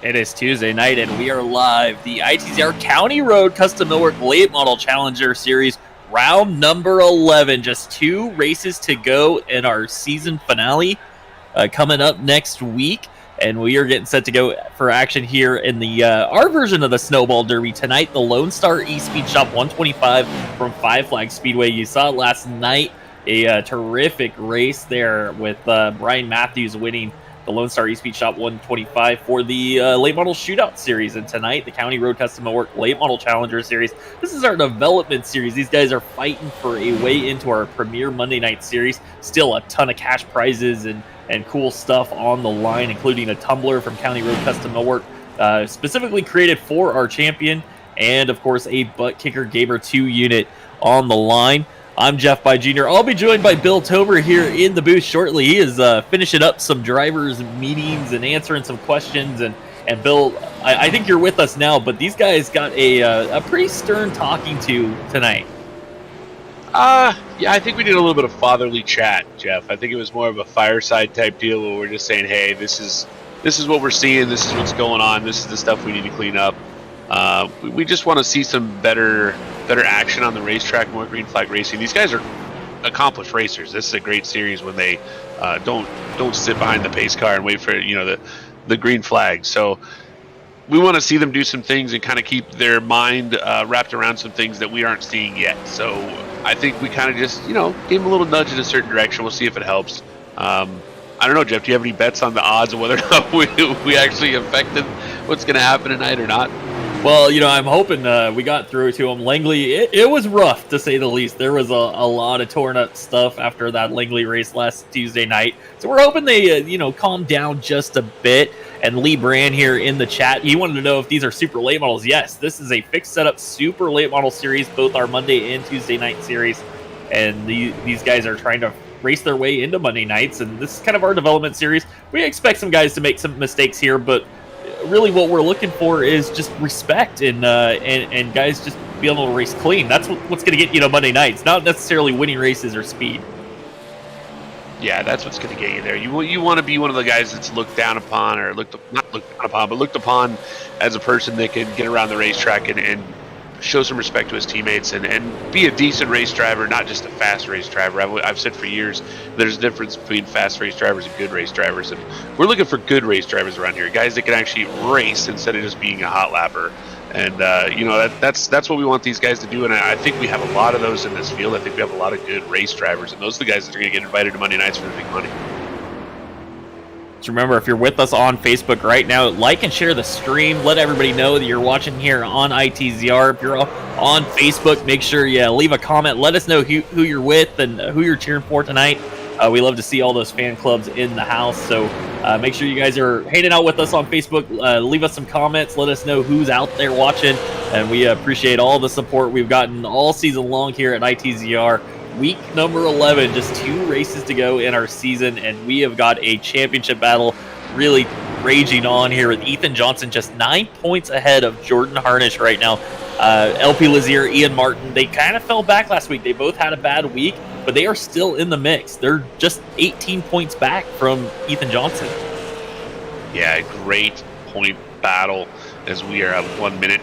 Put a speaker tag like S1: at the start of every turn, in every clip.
S1: It is Tuesday night, and we are live. The ITZR County Road Custom Millwork Late Model Challenger Series, round number 11. Just 2 races to go in our season finale coming up next week. And we are getting set to go for action here in the our version of the Snowball Derby tonight. The Lone Star Espeed Shop 125 from Five Flag Speedway. You saw last night a terrific race there with Brian Matthews winning the Lone Star Espeed Shop 125 for the Late Model Shootout Series. And tonight, the County Road Custom Millwork Late Model Challenger Series. This is our development series. These guys are fighting for a way into our premier Monday night series. Still a ton of cash prizes and cool stuff on the line, including a tumbler from County Road Custom Millwork, specifically created for our champion, and of course a Butt Kicker Gamer 2 unit on the line. I'm Jeff By Jr. I'll be joined by Bill Tober here in the booth shortly. He is finishing up some drivers' meetings and answering some questions. And Bill, I think you're with us now, but these guys got a pretty stern talking to tonight.
S2: Yeah, I think we did a little bit of fatherly chat, Jeff. I think it was more of a fireside type deal where we're just saying, hey, this is what we're seeing, this is what's going on, this is the stuff we need to clean up. We just want to see some better action on the racetrack, more green flag racing. These guys are accomplished racers. This is a great series when they don't sit behind the pace car and wait for the green flag. So we want to see them do some things and kind of keep their mind wrapped around some things that we aren't seeing yet. So I think we kind of just gave them a little nudge in a certain direction. We'll see if it helps. I don't know, Jeff. Do you have any bets on the odds of whether or not we actually affected what's going to happen tonight or not?
S1: Well, I'm hoping we got through to him. Langley, it was rough, to say the least. There was a lot of torn up stuff after that Langley race last Tuesday night. So we're hoping they, calm down just a bit. And Lee Brand here in the chat, he wanted to know if these are super late models. Yes, this is a fixed setup super late model series, both our Monday and Tuesday night series. And these guys are trying to race their way into Monday nights. And this is kind of our development series. We expect some guys to make some mistakes here, but really what we're looking for is just respect and guys just be able to race clean. That's what's going to get you to Monday nights, not necessarily winning races or speed.
S2: Yeah, that's what's going to get you there. You want to be one of the guys that's looked down upon, or looked upon as a person that can get around the racetrack and show some respect to his teammates and be a decent race driver, not just a fast race driver. I've said for years there's a difference between fast race drivers and good race drivers, and we're looking for good race drivers around here, guys that can actually race instead of just being a hot lapper. And that's what we want these guys to do, and I think we have a lot of those in this field. I think we have a lot of good race drivers, and those are the guys that are going to get invited to Monday nights for the big money.
S1: Just remember, if you're with us on Facebook right now, like and share the stream. Let everybody know that you're watching here on ITZR. If you're on Facebook, make sure you leave a comment. Let us know who you're with and who you're cheering for tonight. We love to see all those fan clubs in the house. So make sure you guys are hanging out with us on Facebook. Leave us some comments. Let us know who's out there watching. And we appreciate all the support we've gotten all season long here at ITZR. Week number 11, just 2 races to go in our season, and we have got a championship battle really raging on here with Ethan Johnson just 9 points ahead of Jordan Harnish right now. LP Lazier, Ian Martin, they kind of fell back last week. They both had a bad week, but they are still in the mix. They're just 18 points back from Ethan Johnson.
S2: Yeah, great point battle as we are 1 minute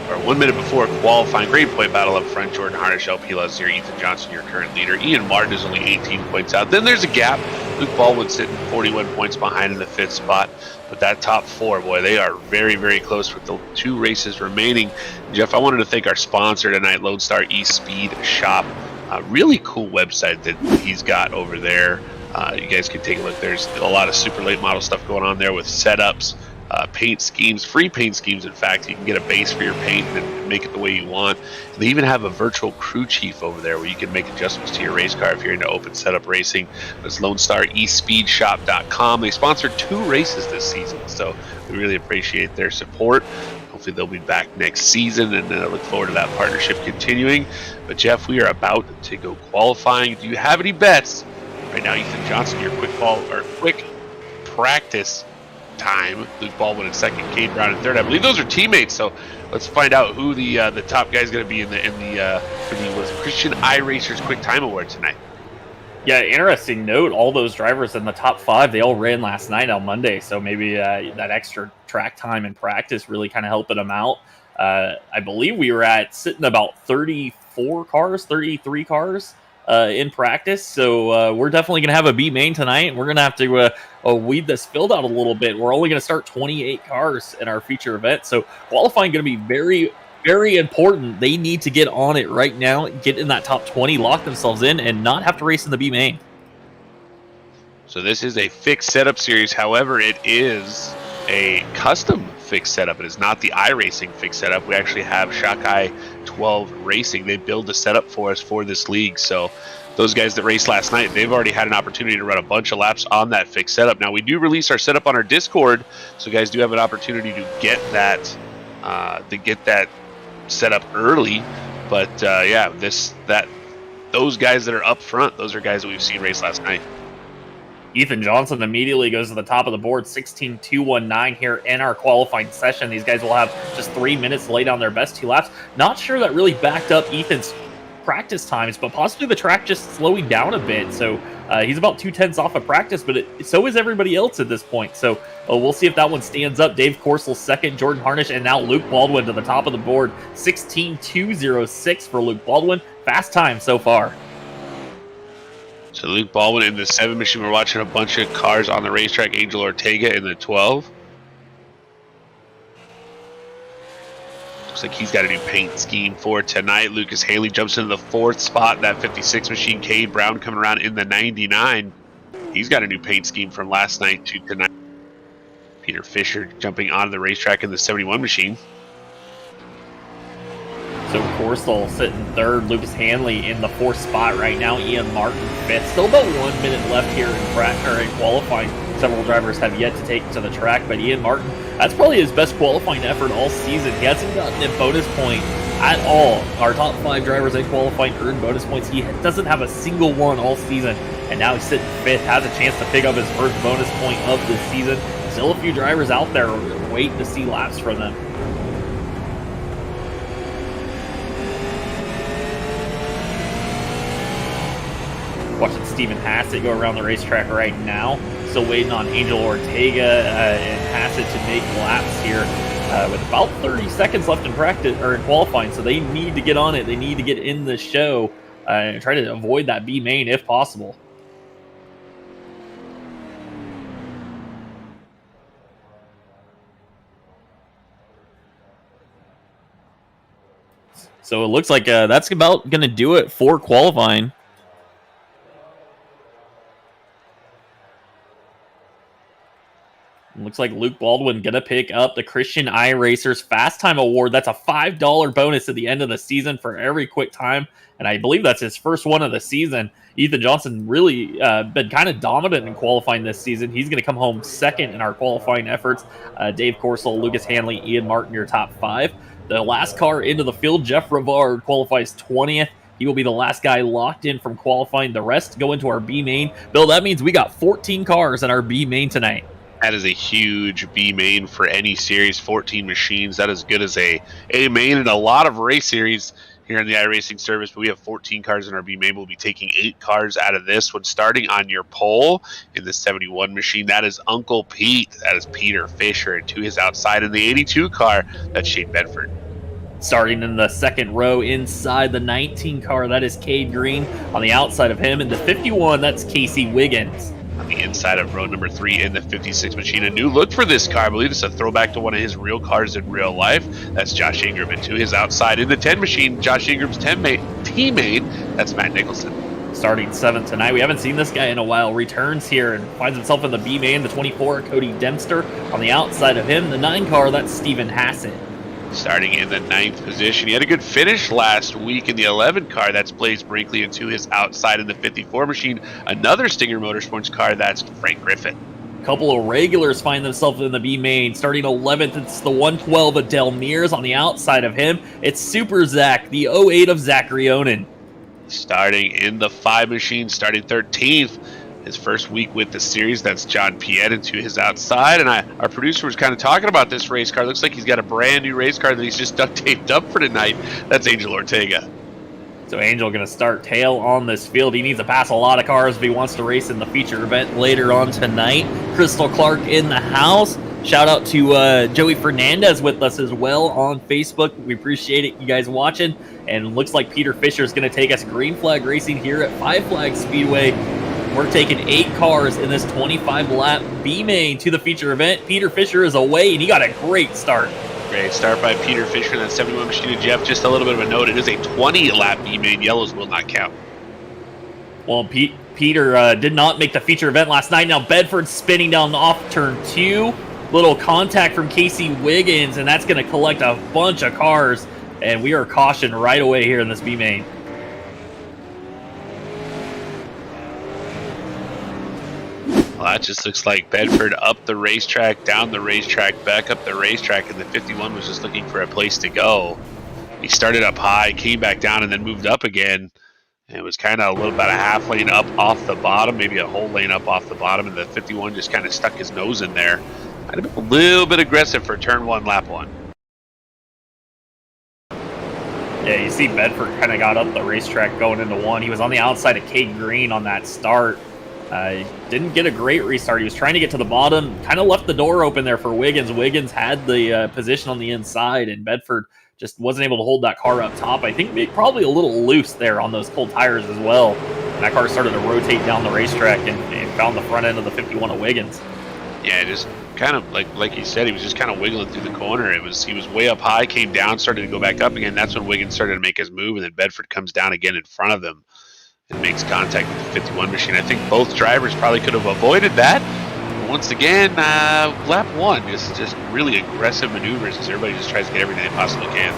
S2: or 1 minute before qualifying. Great point battle up front. Jordan Harnish, LP Lazier, Ethan Johnson, your current leader. Ian Martin is only 18 points out. Then there's a gap. Luke Baldwin sitting 41 points behind in the 5th spot. But that top 4, boy, they are very, very close with the 2 races remaining. Jeff, I wanted to thank our sponsor tonight, Lone Star Espeed Shop. Really cool website that he's got over there. You guys can take a look. There's a lot of super late model stuff going on there with setups, paint schemes, free paint schemes. In fact, you can get a base for your paint and make it the way you want. And they even have a virtual crew chief over there where you can make adjustments to your race car if you're into open setup racing. It's LoneStarEspeedShop.com. They sponsored 2 races this season, so we really appreciate their support. Hopefully they'll be back next season, and I look forward to that partnership continuing. But Jeff, we are about to go qualifying. Do you have any bets? Right now, Ethan Johnson, your quick practice time. Luke Baldwin in 2nd, Cade Brown in 3rd. I believe those are teammates. So let's find out who the top guy is going to be for the Christian iRacers Quick Time Award tonight.
S1: Yeah, interesting note. All those drivers in the top 5, they all ran last night on Monday. So maybe that extra track time and practice really kind of helping them out. I believe we were sitting about 34 cars, 33 cars in practice. So we're definitely going to have a B main tonight. And we're going to have to weed this field out a little bit. We're only going to start 28 cars in our feature event. So qualifying going to be very important. They need to get on it right now, get in that top 20, lock themselves in, and not have to race in the B main.
S2: So this is a fixed setup series. However, it is a custom fixed setup. It is not the iRacing fixed setup. We actually have Shakai 12 Racing. They build a setup for us for this league. So those guys that raced last night, they've already had an opportunity to run a bunch of laps on that fixed setup. Now, we do release our setup on our Discord, so guys do have an opportunity to get that set up early. But yeah, those guys that are up front, those are guys that we've seen race last night.
S1: Ethan Johnson immediately goes to the top of the board, 16.219 here in our qualifying session. These guys will have just 3 minutes to lay down their best 2 laps. Not sure that really backed up Ethan's practice times, but possibly the track just slowing down a bit. So he's about 2/10 off of practice, but so is everybody else at this point. So we'll see if that one stands up. Dave Corsel second, Jordan Harnish, and now Luke Baldwin to the top of the board. 16.206 for Luke Baldwin. Fast time so far.
S2: So Luke Baldwin in the 7 machine. We're watching a bunch of cars on the racetrack. Angel Ortega in the 12. Looks like he's got a new paint scheme for tonight. Lucas Haley jumps into the 4th spot in that 56 machine. Cade Brown coming around in the 99. He's got a new paint scheme from last night to tonight. Peter Fisher jumping onto the racetrack in the 71 machine.
S1: So Corsel sitting 3rd, Lucas Hanley in the 4th spot right now, Ian Martin 5th. Still about 1 minute left here in qualifying. Several drivers have yet to take to the track, but Ian Martin, that's probably his best qualifying effort all season. He hasn't gotten a bonus point at all. Our top 5 drivers in qualifying earned bonus points. He doesn't have a single one all season, and now he's sitting 5th, has a chance to pick up his first bonus point of the season. Still a few drivers out there waiting to see laps from them. Watching Stephen Hassett go around the racetrack right now. Still waiting on Angel Ortega and Hassett to make laps here with about 30 seconds left in practice or in qualifying. So they need to get on it. They need to get in the show and try to avoid that B main if possible. So it looks like that's about going to do it for qualifying. Looks like Luke Baldwin going to pick up the Christian iRacers Fast Time Award. That's a $5 bonus at the end of the season for every quick time. And I believe that's his first one of the season. Ethan Johnson really been kind of dominant in qualifying this season. He's going to come home 2nd in our qualifying efforts. Dave Corsel, Lucas Hanley, Ian Martin, your top 5. The last car into the field, Jeff Rivard, qualifies 20th. He will be the last guy locked in from qualifying. The rest go into our B main. Bill, that means we got 14 cars in our B main tonight.
S2: That is a huge B main for any series. 14 machines. That is good as a main in a lot of race series here in the iRacing service. But we have 14 cars in our B main. We'll be taking 8 cars out of this one. Starting on your pole in the 71 machine, that is Uncle Pete. That is Peter Fisher. And to his outside in the 82 car, that's Shane Bedford.
S1: Starting in the 2nd row inside the 19 car, that is Cade Green. On the outside of him in the 51, that's Casey Wiggins.
S2: On the inside of row number 3 in the 56 machine. A new look for this car. I believe it's a throwback to one of his real cars in real life. That's Josh Ingram. And to his outside in the 10 machine, Josh Ingram's teammate, that's Matt Nicholson.
S1: Starting 7th tonight. We haven't seen this guy in a while. Returns here and finds himself in the B main. The 24, Cody Dempster. On the outside of him, the 9 car, that's Stephen Hassett.
S2: Starting in the 9th position. He had a good finish last week in the 11 car. That's Blaze Brinkley. And to his outside in the 54 machine, another Stinger Motorsports car. That's Frank Griffin.
S1: A couple of regulars find themselves in the B main. Starting 11th, it's the 112 of Del Mears. On the outside of him, it's Super Zach, the 08 of Zachary Onan.
S2: Starting in the 5 machine, starting 13th. His first week with the series, that's John Piet, to his outside. And our producer was kind of talking about this race car. Looks like he's got a brand new race car that he's just duct taped up for tonight. That's Angel Ortega.
S1: So Angel going to start tail on this field. He needs to pass a lot of cars if he wants to race in the feature event later on tonight. Crystal Clark in the house. Shout out to Joey Fernandez with us as well on Facebook. We appreciate it, you guys watching. And looks like Peter Fisher is going to take us green flag racing here at Five Flag Speedway. We're taking 8 cars in this 25-lap B main to the feature event. Peter Fisher is away, and he got a great start.
S2: Great start by Peter Fisher in that 71 machine. And Jeff, just a little bit of a note, it is a 20-lap B main. Yellows will not count.
S1: Well, Peter did not make the feature event last night. Now Bedford's spinning down off turn 2. Little contact from Casey Wiggins, and that's going to collect a bunch of cars. And we are cautioned right away here in this B main.
S2: Well, that just looks like Bedford up the racetrack, down the racetrack, back up the racetrack, and the 51 was just looking for a place to go. He started up high, came back down, and then moved up again. And it was kind of about a half lane up off the bottom, maybe a whole lane up off the bottom, and the 51 just kind of stuck his nose in there. Might have been a little bit aggressive for turn 1, lap 1.
S1: Yeah, you see Bedford kind of got up the racetrack going into 1. He was on the outside of Cade Green on that start. Didn't get a great restart. He was trying to get to the bottom, kind of left the door open there for Wiggins. Wiggins had the position on the inside, and Bedford just wasn't able to hold that car up top. I think probably a little loose there on those cold tires as well. And that car started to rotate down the racetrack and found the front end of the 51 of Wiggins.
S2: Yeah, just kind of like you said, he was just kind of wiggling through the corner. He was way up high, came down, started to go back up again. That's when Wiggins started to make his move, and then Bedford comes down again in front of him and makes contact with the 51 machine. I think both drivers probably could have avoided that. But once again, lap 1, just really aggressive maneuvers as everybody just tries to get everything they possibly can.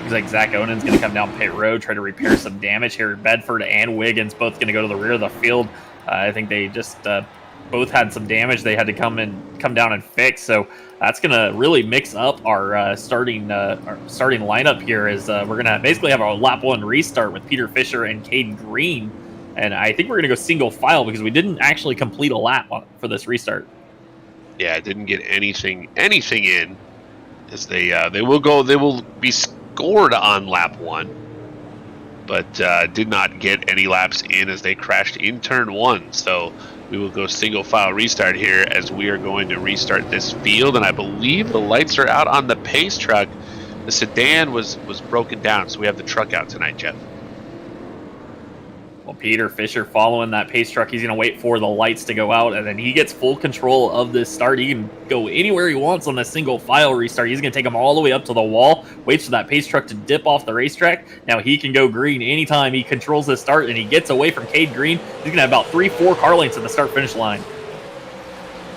S1: Looks like Zach Onen's going to come down pit road, try to repair some damage here. Bedford and Wiggins both going to go to the rear of the field. I think they just both had some damage they had to come down and fix. So that's going to really mix up our starting lineup here. As we're going to basically have our lap 1 restart with Peter Fisher and Cade Green. And I think we're going to go single file because we didn't actually complete a lap for this restart.
S2: Yeah, didn't get anything in, as they will be scored on lap 1, but did not get any laps in as they crashed in turn 1. So we will go single file restart here as we are going to restart this field, and I believe the lights are out on the pace truck. The sedan was broken down, so we have the truck out tonight, Jeff.
S1: Well, Peter Fisher following that pace truck, he's going to wait for the lights to go out, and then he gets full control of this start. He can go anywhere he wants on the single file restart. He's going to take him all the way up to the wall, waits for that pace truck to dip off the racetrack. Now he can go green anytime he controls this start, and he gets away from Cade Green. He's going to have about 3-4 car lengths at the start-finish line.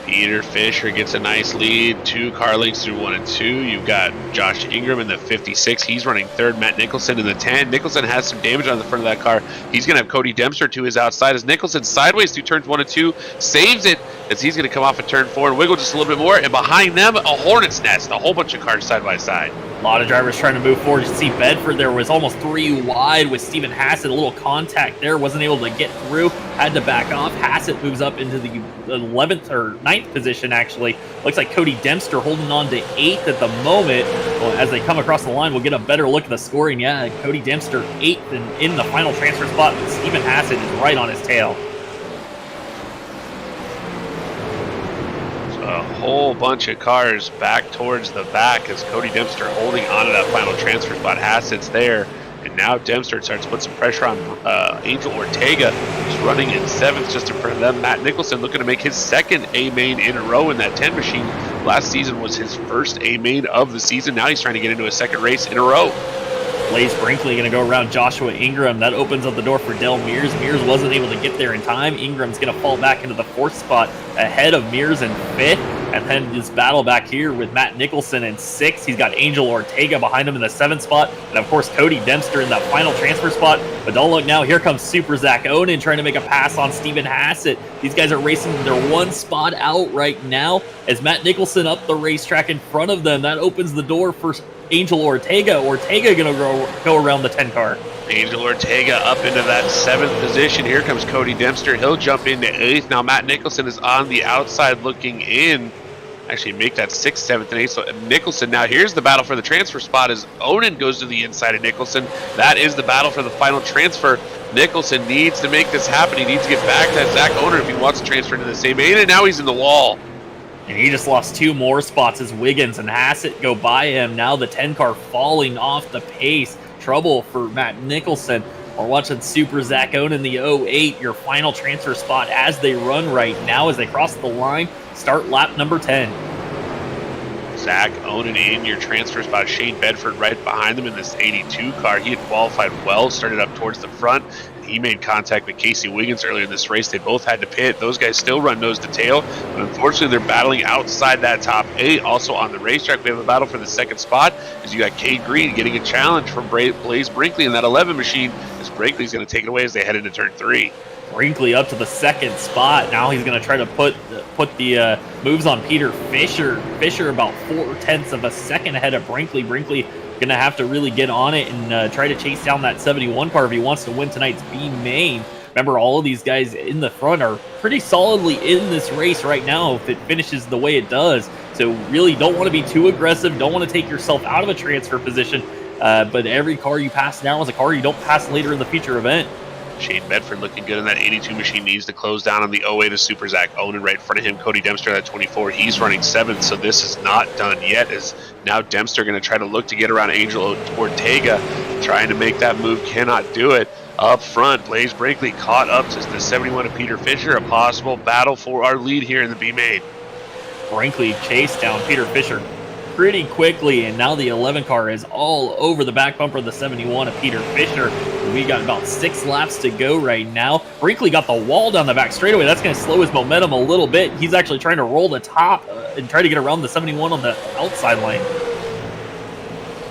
S2: Peter Fisher gets a nice lead, 2 car lengths through 1 and 2. You've got Josh Ingram in the 56. He's running third. Matt Nicholson in the 10. Nicholson has some damage on the front of that car. He's going to have Cody Dempster to his outside as Nicholson sideways through turns 1 and 2, saves it as he's going to come off at turn 4 and wiggle just a little bit more. And behind them, a hornet's nest, a whole bunch of cars side by side.
S1: A lot of drivers trying to move forward. You see Bedford there was almost 3 wide with Stephen Hassett. A little contact there. Wasn't able to get through. Had to back off. Hassett moves up into the 11th or 9th position, actually. Looks like Cody Dempster holding on to 8th at the moment. Well, as they come across the line, we'll get a better look at the scoring. Yeah, Cody Dempster 8th and in the final transfer spot. But Stephen Hassett is right on his tail.
S2: A whole bunch of cars back towards the back as Cody Dempster holding on to that final transfer spot. Hassett's there, and now Dempster starts to put some pressure on Angel Ortega, who's running in 7th just in front of them. Matt Nicholson looking to make his 2nd A-main in a row in that 10 machine. Last season was his first A-main of the season. Now he's trying to get into a 2nd race in a row.
S1: Blaze Brinkley going to go around Joshua Ingram. That opens up the door for Dell Mears. Mears wasn't able to get there in time. Ingram's going to fall back into the 4th spot ahead of Mears in 5th. And then this battle back here with Matt Nicholson in 6th. He's got Angel Ortega behind him in the 7th spot. And of course, Cody Dempster in that final transfer spot. But don't look now. Here comes Super Zach Onen trying to make a pass on Stephen Hassett. These guys are racing their 1 spot out right now as Matt Nicholson up the racetrack in front of them. That opens the door for Angel Ortega. Ortega going to go around the 10 car.
S2: Angel Ortega up into that 7th position. Here comes Cody Dempster. He'll jump into 8th. Now Matt Nicholson is on the outside looking in. actually make that 6th, 7th, and 8th. So Nicholson, now here's the battle for the transfer spot as Onan goes to the inside of Nicholson. That is the battle for the final transfer. Nicholson needs to make this happen. He needs to get back to Zach Onan if he wants to transfer into the same 8, and now he's in the wall.
S1: And he just lost 2 more spots as Wiggins and Hassett go by him. Now the 10 car falling off the pace. Trouble for Matt Nicholson. We're watching Super Zach Onan, the 08, your final transfer spot as they run right now as they cross the line. Start lap number 10.
S2: Zach Onan in your transfer spot. Shane Bedford right behind them in this 82 car. He had qualified well, started up towards the front. He made contact with Casey Wiggins earlier in this race. They both had to pit. Those guys still run nose to tail, but unfortunately they're battling outside that top 8. Also on the racetrack, we have a battle for the 2nd spot as you got Cade Green getting a challenge from Blaze Brinkley in that 11 machine, as Brinkley's going to take it away as they head into turn 3.
S1: Brinkley up to the 2nd spot. Now he's going to try to put the moves on Peter Fisher. Fisher about 0.4 of a second ahead of Brinkley. Brinkley going to have to really get on it and try to chase down that 71 car if he wants to win tonight's B main. Remember, all of these guys in the front are pretty solidly in this race right now if it finishes the way it does. So really don't want to be too aggressive. Don't want to take yourself out of a transfer position. But every car you pass now is a car you don't pass later in the feature event.
S2: Shane Bedford looking good in that 82 machine. Needs to close down on the 08 of Super Zach Onan right in front of him. Cody Dempster at 24. He's running 7th, so this is not done yet. As now Dempster going to try to look to get around Angel Ortega, trying to make that move, cannot do it. Up front, Blaze Brinkley caught up to the 71 of Peter Fisher. A possible battle for our lead here in the B main.
S1: Brinkley chased down Peter Fisher pretty quickly, and now the 11 car is all over the back bumper of the 71 of Peter Fisher. We got about 6 laps to go right now. Brinkley got the wall down the back straightaway. That's going to slow his momentum a little bit. He's actually trying to roll the top and try to get around the 71 on the outside lane.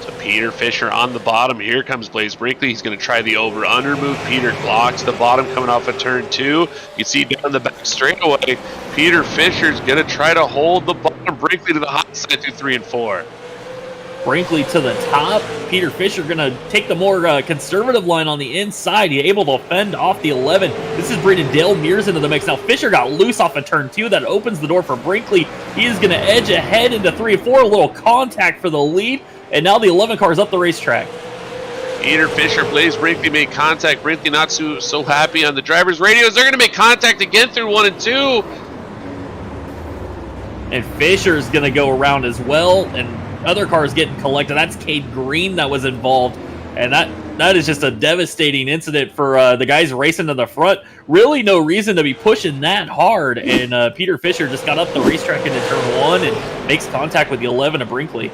S2: So Peter Fisher on the bottom. Here comes Blaze Brinkley. He's going to try the over-under move. Peter blocks the bottom coming off of turn 2. You can see down the back straightaway, Peter Fisher's going to try to hold the bottom. Brinkley to the hot side through 3 and 4.
S1: Brinkley to the top. Peter Fisher going to take the more conservative line on the inside. He's able to fend off the 11. This is bringing Dale Mears into the mix. Now Fisher got loose off of turn 2. That opens the door for Brinkley. He is going to edge ahead into 3 and 4. A little contact for the lead. And now the 11 car is up the racetrack.
S2: Peter Fisher, Blaze Brinkley made contact. Brinkley not so happy on the driver's radios. They're going to make contact again through 1 and 2.
S1: And Fisher's going to go around as well, and other cars getting collected. That's Cade Green that was involved, and that is just a devastating incident for the guys racing to the front. Really no reason to be pushing that hard, and Peter Fisher just got up the racetrack into turn 1 and makes contact with the 11 of Brinkley.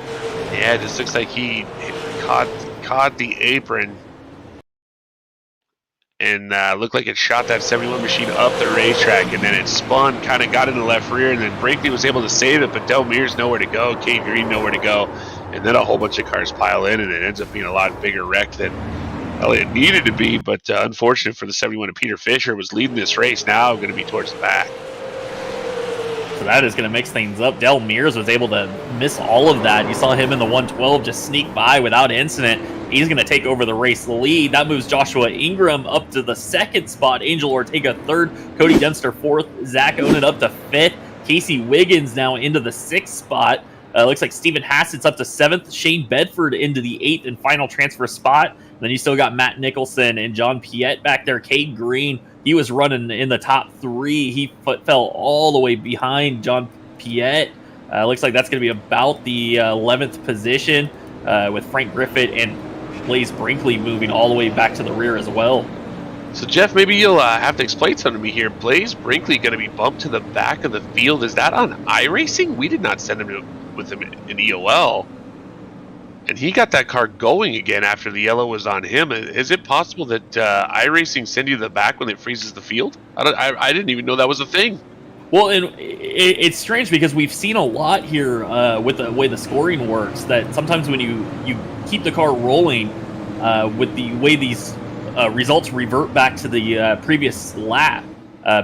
S2: Yeah, it just looks like he caught the apron and looked like it shot that 71 machine up the racetrack, and then it spun, kind of got in the left rear, and then Brinkley was able to save it, but Del Mears nowhere to go, Cade Green nowhere to go, and then a whole bunch of cars pile in, and it ends up being a lot bigger wreck than it needed to be, but unfortunate for the 71 of Peter Fisher, was leading this race, now going to be towards the back.
S1: So that is going to mix things up. Del Mears was able to miss all of that. You saw him in the 112 just sneak by without incident. He's going to take over the race lead. That moves Joshua Ingram up to the 2nd spot. Angel Ortega 3rd. Cody Dempster 4th. Zach Onan up to 5th. Casey Wiggins now into the 6th spot. Looks like Stephen Hassett's up to 7th. Shane Bedford into the 8th and final transfer spot. And then you still got Matt Nicholson and John Piette back there. Cade Green, he was running in the top 3. He fell all the way behind John Piette. Looks like that's going to be about the 11th position with Frank Griffith and Blaze Brinkley moving all the way back to the rear as well.
S2: So, Jeff, maybe you'll have to explain something to me here. Blaze Brinkley going to be bumped to the back of the field. Is that on iRacing? We did not send him with him in EOL. And he got that car going again after the yellow was on him. Is it possible that iRacing send you the back when it freezes the field? I didn't even know that was a thing.
S1: Well, and it's strange because we've seen a lot here with the way the scoring works, that sometimes when you keep the car rolling with the way these results revert back to the previous lap,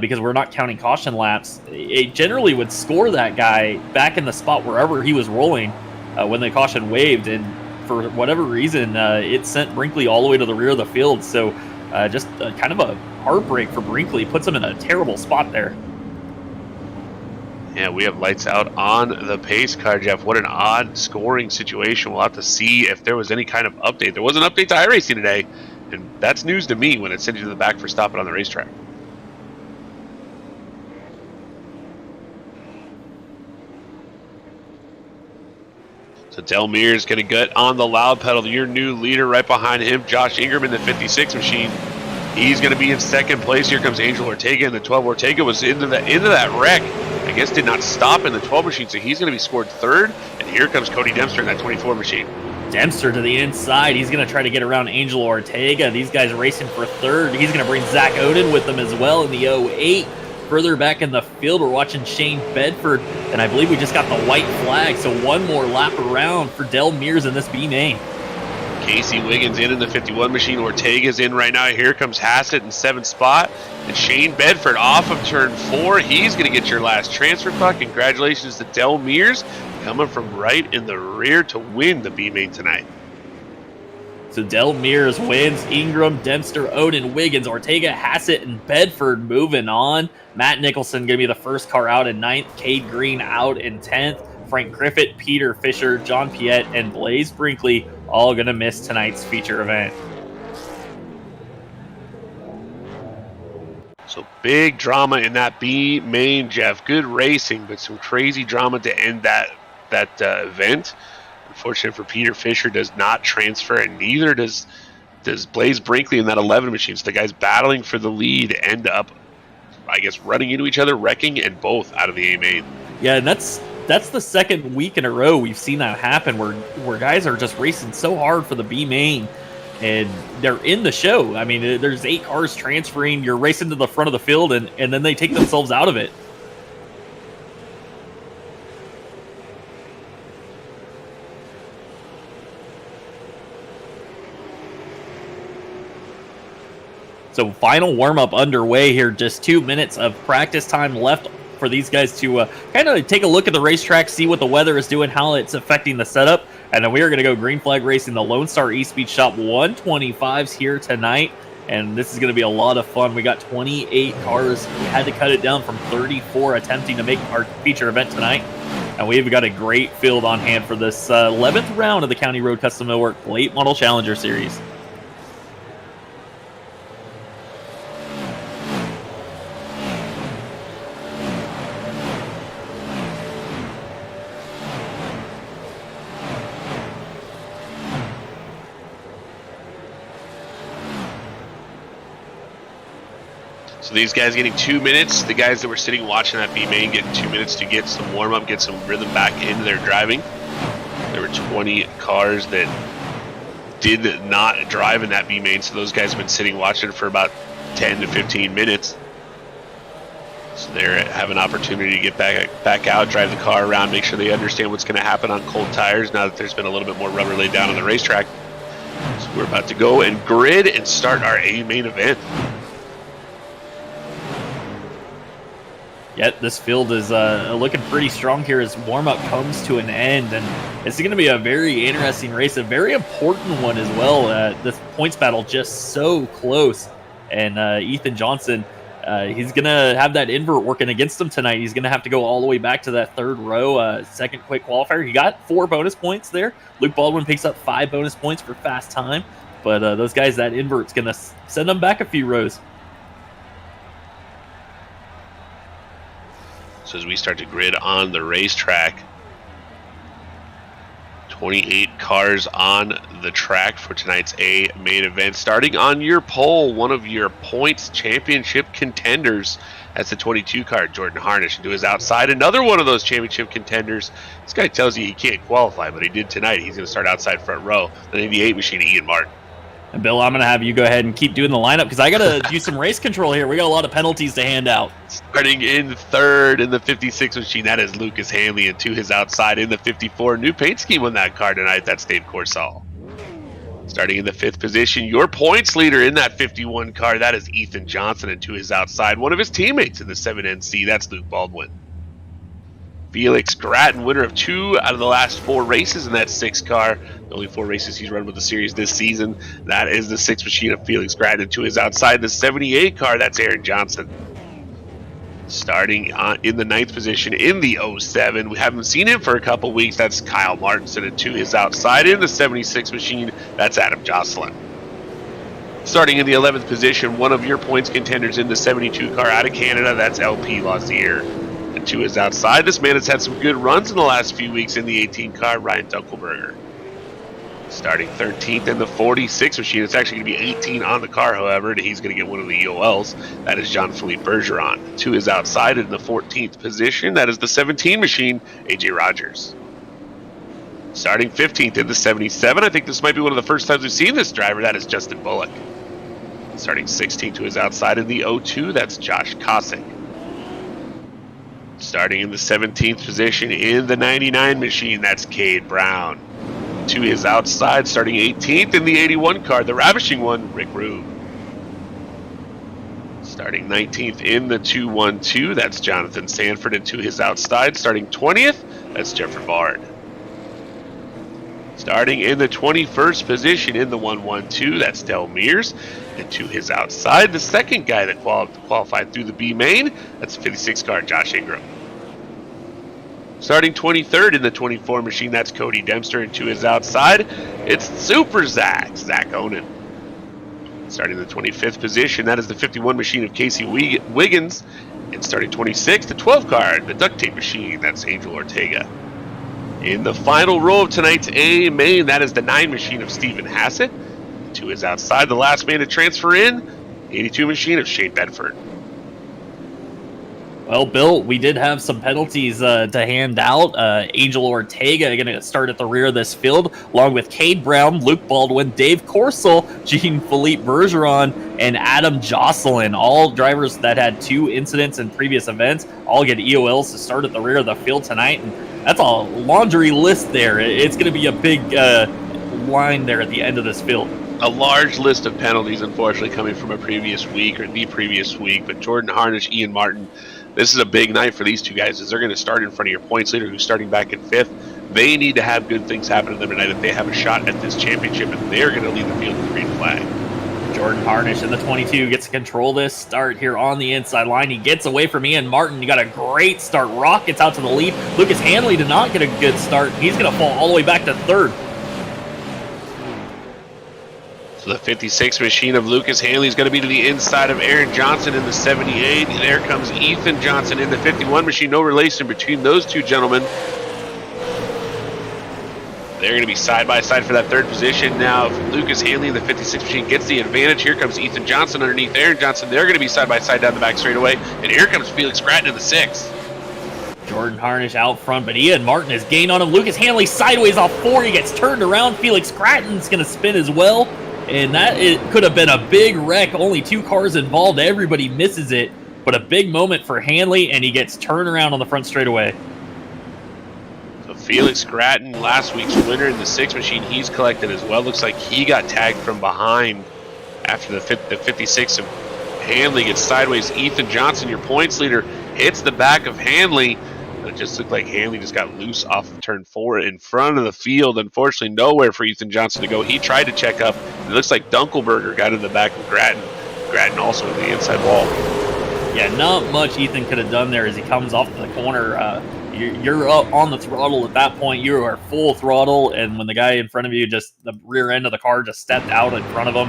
S1: because we're not counting caution laps, it generally would score that guy back in the spot wherever he was rolling when the caution waved, and for whatever reason, it sent Brinkley all the way to the rear of the field. So just kind of a heartbreak for Brinkley. Puts him in a terrible spot there.
S2: Yeah, we have lights out on the pace car, Jeff. What an odd scoring situation. We'll have to see if there was any kind of update. There was an update to iRacing today, and that's news to me when it sends you to the back for stopping on the racetrack. So Del Mears going to get on the loud pedal. Your new leader right behind him, Josh Ingram in the 56 machine. He's going to be in second place. Here comes Angel Ortega in the 12. Ortega was into that wreck. I guess did not stop in the 12 machine, so he's going to be scored third. And here comes Cody Dempster in that 24 machine.
S1: Dempster to the inside. He's going to try to get around Angel Ortega. These guys racing for third. He's going to bring Zach Oden with them as well in the 08. Further back in the field, we're watching Shane Bedford, and I believe we just got the white flag, so one more lap around for Del Mears in this B main.
S2: Casey Wiggins in the 51 machine. Ortega's in right now. Here comes Hassett in 7th spot. And Shane Bedford off of turn 4. He's going to get your last transfer puck. Congratulations to Del Mears coming from right in the rear to win the B main tonight.
S1: So Del Mears wins. Ingram, Dempster, Oden, Wiggins, Ortega, Hassett, and Bedford moving on. Matt Nicholson going to be the first car out in 9th. Cade Green out in 10th. Frank Griffith, Peter Fisher, John Piette, and Blaze Brinkley all going to miss tonight's feature event.
S2: So big drama in that B main, Jeff. Good racing, but some crazy drama to end that event. Unfortunately for Peter Fisher, does not transfer, and neither does Blaze Brinkley in that 11 machine. So the guys battling for the lead end up, I guess, running into each other, wrecking, and both out of the A main.
S1: Yeah, and that's the second week in a row we've seen that happen, where guys are just racing so hard for the B main, and they're in the show. I mean, there's 8 cars transferring. You're racing to the front of the field, and then they take themselves out of it. So final warm-up underway here. Just 2 minutes of practice time left for these guys to kind of take a look at the racetrack, see what the weather is doing, how it's affecting the setup. And then we are going to go green flag racing the Lone Star Espeed Shop 125s here tonight. And this is going to be a lot of fun. We got 28 cars. We had to cut it down from 34 attempting to make our feature event tonight. And we've got a great field on hand for this 11th round of the County Road Custom Millwork Late Model Challenger Series.
S2: So these guys getting 2 minutes. The guys that were sitting watching that B main getting 2 minutes to get some warm up, get some rhythm back into their driving. There were 20 cars that did not drive in that B main, so those guys have been sitting watching for about 10 to 15 minutes. So they have an opportunity to get back out, drive the car around, make sure they understand what's going to happen on cold tires now that there's been a little bit more rubber laid down on the racetrack. So we're about to go and grid and start our A main event.
S1: Yet this field is looking pretty strong here as warm-up comes to an end, and it's going to be a very interesting race, a very important one as well. This points battle just so close, and Ethan Johnson, he's going to have that invert working against him tonight. He's going to have to go all the way back to that third row, second quick qualifier. He got 4 bonus points there. Luke Baldwin picks up 5 bonus points for fast time, but those guys, that invert's going to send them back a few rows.
S2: So as we start to grid on the racetrack, 28 cars on the track for tonight's A main event. Starting on your pole, one of your points championship contenders. That's the 22 car, Jordan Harnish. And to his outside, another one of those championship contenders. This guy tells you he can't qualify, but he did tonight. He's going to start outside front row. Then in the 8 machine, Ian Martin.
S1: And Bill, I'm going to have you go ahead and keep doing the lineup because I got to do some race control here. We got a lot of penalties to hand out.
S2: Starting in third in the 56 machine, that is Lucas Hanley, and to his outside in the 54. New paint scheme on that car tonight. That's Dave Corsall. Starting in the 5th position, your points leader in that 51 car, that is Ethan Johnson, and to his outside, one of his teammates in the 7NC, that's Luke Baldwin. Felix Gratton, winner of 2 out of the last 4 races in that 6 car. The only 4 races he's run with the series this season. That is the 6 machine of Felix Gratton. To his outside, the 78 car, that's Aaron Johnson. Starting in the 9th position in the 07. We haven't seen him for a couple weeks. That's Kyle Martinson, and to his outside in the 76 machine, that's Adam Jocelyn. Starting in the 11th position, one of your points contenders in the 72 car out of Canada, that's LP Lazier. And to his outside, this man has had some good runs in the last few weeks in the 18 car, Ryan Dunkelberger. Starting 13th in the 46 machine, it's actually going to be 18 on the car, however, and he's going to get one of the EOLs. That is Jean-Philippe Bergeron. To his outside in the 14th position, that is the 17 machine, AJ Rogers. Starting 15th in the 77, I think this might be one of the first times we've seen this driver, that is Justin Bullock. Starting 16th to his outside in the 02, that's Josh Kosick. Starting in the 17th position in the 99 machine, that's Cade Brown. To his outside, starting 18th in the 81 car, the ravishing one, Rick Rube. Starting 19th in the 212, that's Jonathan Sanford, and to his outside, starting 20th, that's Jeffrey Bard. Starting in the 21st position in the 112, that's Del Mears, and to his outside, the second guy that qualified through the B main, that's 56 car, Josh Ingram. Starting 23rd in the 24 machine, that's Cody Dempster, and to his outside, it's Super Zach Onen. Starting in the 25th position, that is the 51 machine of Casey Wiggins, and starting 26th, the 12 car, the duct tape machine, that's Angel Ortega. In the final row of tonight's A main, that is the 9 machine of Stephen Hassett. To his outside, the last man to transfer in, 82 machine of Shane Bedford.
S1: Well, Bill, we did have some penalties to hand out. Angel Ortega going to start at the rear of this field, along with Cade Brown, Luke Baldwin, Dave Corsell, Jean-Philippe Bergeron, and Adam Jocelyn. All drivers that had 2 incidents in previous events all get EOLs to start at the rear of the field tonight. And that's a laundry list there. It's going to be a big line there at the end of this field.
S2: A large list of penalties, unfortunately, coming from a previous week or the previous week. But Jordan Harnish, Ian Martin, this is a big night for these two guys, as they're going to start in front of your points leader, who's starting back in 5th. They need to have good things happen to them tonight if they have a shot at this championship, and they're going to lead the field with the green flag.
S1: Jordan Harnish in the 22 gets to control this start here on the inside line. He gets away from Ian Martin. He got a great start. Rockets out to the lead. Lucas Hanley did not get a good start. He's going to fall all the way back to 3rd.
S2: The 56 machine of Lucas Hanley is going to be to the inside of Aaron Johnson in the 78. And there comes Ethan Johnson in the 51 machine. No relation between those two gentlemen. They're going to be side by side for that 3rd position. Now, if Lucas Hanley in the 56 machine gets the advantage, here comes Ethan Johnson underneath Aaron Johnson. They're going to be side by side down the back straightaway. And here comes Felix Gratton in the 6.
S1: Jordan Harnish out front, but Ian Martin has gained on him. Lucas Hanley sideways off 4. He gets turned around. Felix Gratton's going to spin as well. And that it could have been a big wreck. Only 2 cars involved. Everybody misses it. But a big moment for Hanley, and he gets turned around on the front straightaway.
S2: So Felix Gratton, last week's winner in the 6 machine, he's collected as well. Looks like he got tagged from behind after the 56 of Hanley gets sideways. Ethan Johnson, your points leader, hits the back of Hanley. It just looked like Hanley just got loose off of turn 4 in front of the field. Unfortunately, nowhere for Ethan Johnson to go. He tried to check up. It looks like Dunkelberger got in the back of Gratton. Gratton also in the inside wall.
S1: Yeah, not much Ethan could have done there as he comes off the corner. You're up on the throttle at that point. You are full throttle, and when the guy in front of you, just the rear end of the car just stepped out in front of him,